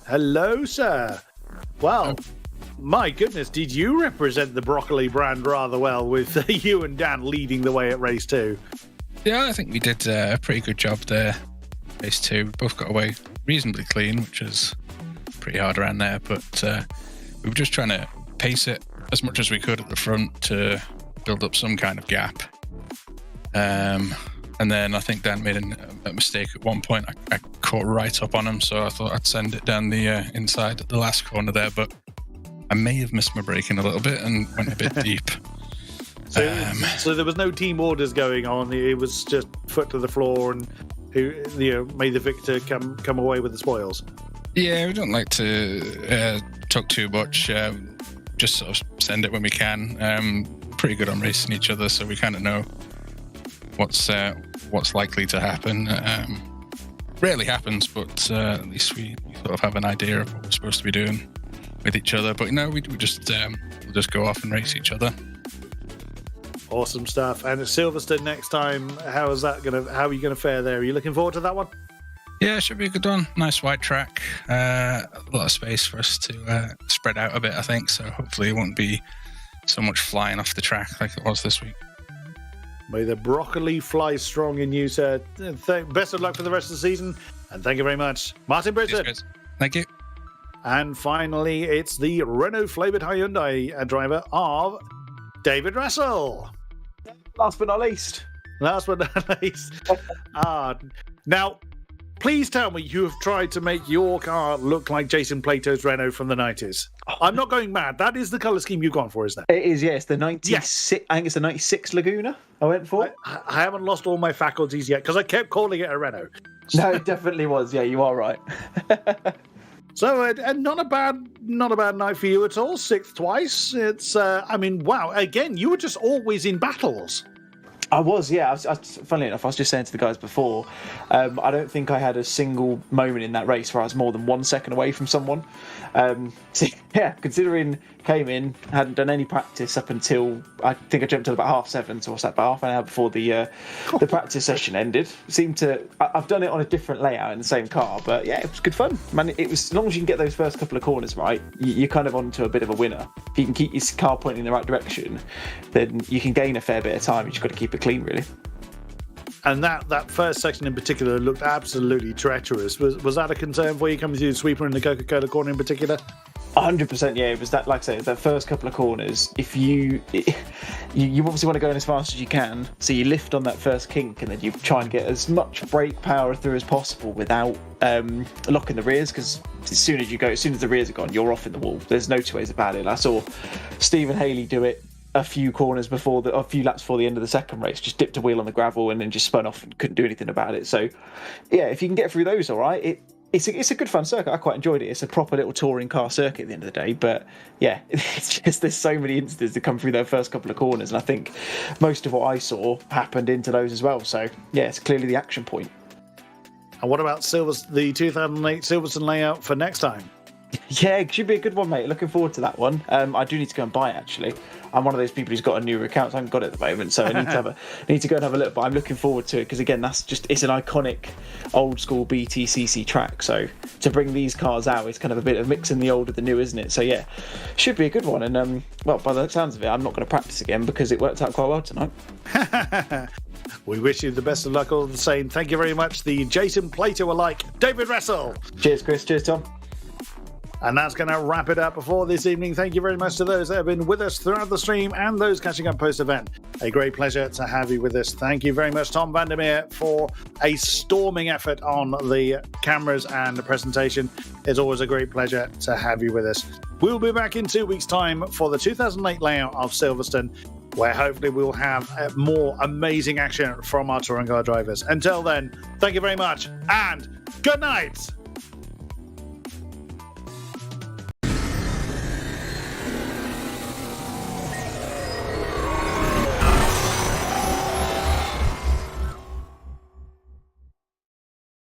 Hello, sir. Well, my goodness, did you represent the Broccoli brand rather well with you and Dan leading the way at race 2? Yeah, I think we did a pretty good job there. Race 2, we both got away reasonably clean, which is pretty hard around there, but we were just trying to pace it as much as we could at the front to build up some kind of gap. And then I think Dan made a mistake at one point. I caught right up on him, so I thought I'd send it down the inside at the last corner there, but I may have missed my braking a little bit and went a bit deep. So there was no team orders going on. It was just foot to the floor, and who made the victor come away with the spoils. Yeah, we don't like to talk too much. Just sort of send it when we can. Pretty good on racing each other, so we kind of know what's likely to happen. rarely happens, but at least we sort of have an idea of what we're supposed to be doing with each other. But we just we'll just go off and race each other. Awesome stuff. And at Silverstone next time, how are you gonna fare there? Are you looking forward to that one? Yeah, it should be a good one. Nice wide track. A lot of space for us to spread out a bit, I think. So hopefully it won't be so much flying off the track like it was this week. May the broccoli fly strong in you, sir. Best of luck for the rest of the season. And thank you very much, Martin Britton. Cheers, guys. Thank you. And finally, it's the Renault-flavoured Hyundai driver of David Russell. Last but not least. Now, please tell me you have tried to make your car look like Jason Plato's Renault from the 90s. I'm not going mad. That is the colour scheme you've gone for, isn't it? It is, yes. The 96. Yes. I think it's the 96 Laguna I went for. I haven't lost all my faculties yet because I kept calling it a Renault. No, it definitely was. Yeah, you are right. So, and not a bad night for you at all. Sixth twice. It's, wow. Again, you were just always in battles. I was, yeah. Funnily enough, I was just saying to the guys before, I don't think I had a single moment in that race where I was more than 1 second away from someone. So, yeah, considering came in, hadn't done any practice up until, I think I jumped till about 7:30, so I was about half an hour before the practice session ended. I've done it on a different layout in the same car, but yeah, it was good fun. Man, it was, as long as you can get those first couple of corners right, you're kind of onto a bit of a winner. If you can keep your car pointing in the right direction, then you can gain a fair bit of time. You just got to keep it clean, really. And that first section in particular looked absolutely treacherous. Was that a concern for you coming through the sweeper in the Coca-Cola corner in particular? 100%, yeah. It was that, like I say, that first couple of corners. If you obviously want to go in as fast as you can, so you lift on that first kink, and then you try and get as much brake power through as possible without locking the rears. Because as soon as the rears are gone, you're off in the wall. There's no two ways about it. I saw Stephen Haley do it a few laps before the end of the second race, just dipped a wheel on the gravel and then just spun off and couldn't do anything about it. So, yeah, if you can get through those, all right, it's a good fun circuit. I quite enjoyed it. It's a proper little touring car circuit at the end of the day. But yeah, it's just there's so many instances that come through those first couple of corners, and I think most of what I saw happened into those as well. So yeah, it's clearly the action point. And what about the 2008 Silverstone layout for next time? Yeah, it should be a good one, mate. Looking forward to that one. I do need to go and buy it, actually. I'm one of those people who's got a newer account, so I haven't got it at the moment, so I need to go and have a look. But I'm looking forward to it because, again, it's an iconic old school BTCC track. So to bring these cars out, it's kind of a bit of mixing the old with the new, isn't it? So yeah, should be a good one. And by the sounds of it, I'm not going to practice again because it worked out quite well tonight. We wish you the best of luck all the same. Thank you very much, the Jason Plato alike, David Russell. Cheers, Chris. Cheers, Tom. And that's going to wrap it up for this evening. Thank you very much to those that have been with us throughout the stream and those catching up post-event. A great pleasure to have you with us. Thank you very much, Tom Vandermeer, for a storming effort on the cameras and the presentation. It's always a great pleasure to have you with us. We'll be back in 2 weeks' time for the 2008 layout of Silverstone, where hopefully we'll have more amazing action from our touring car drivers. Until then, thank you very much and good night.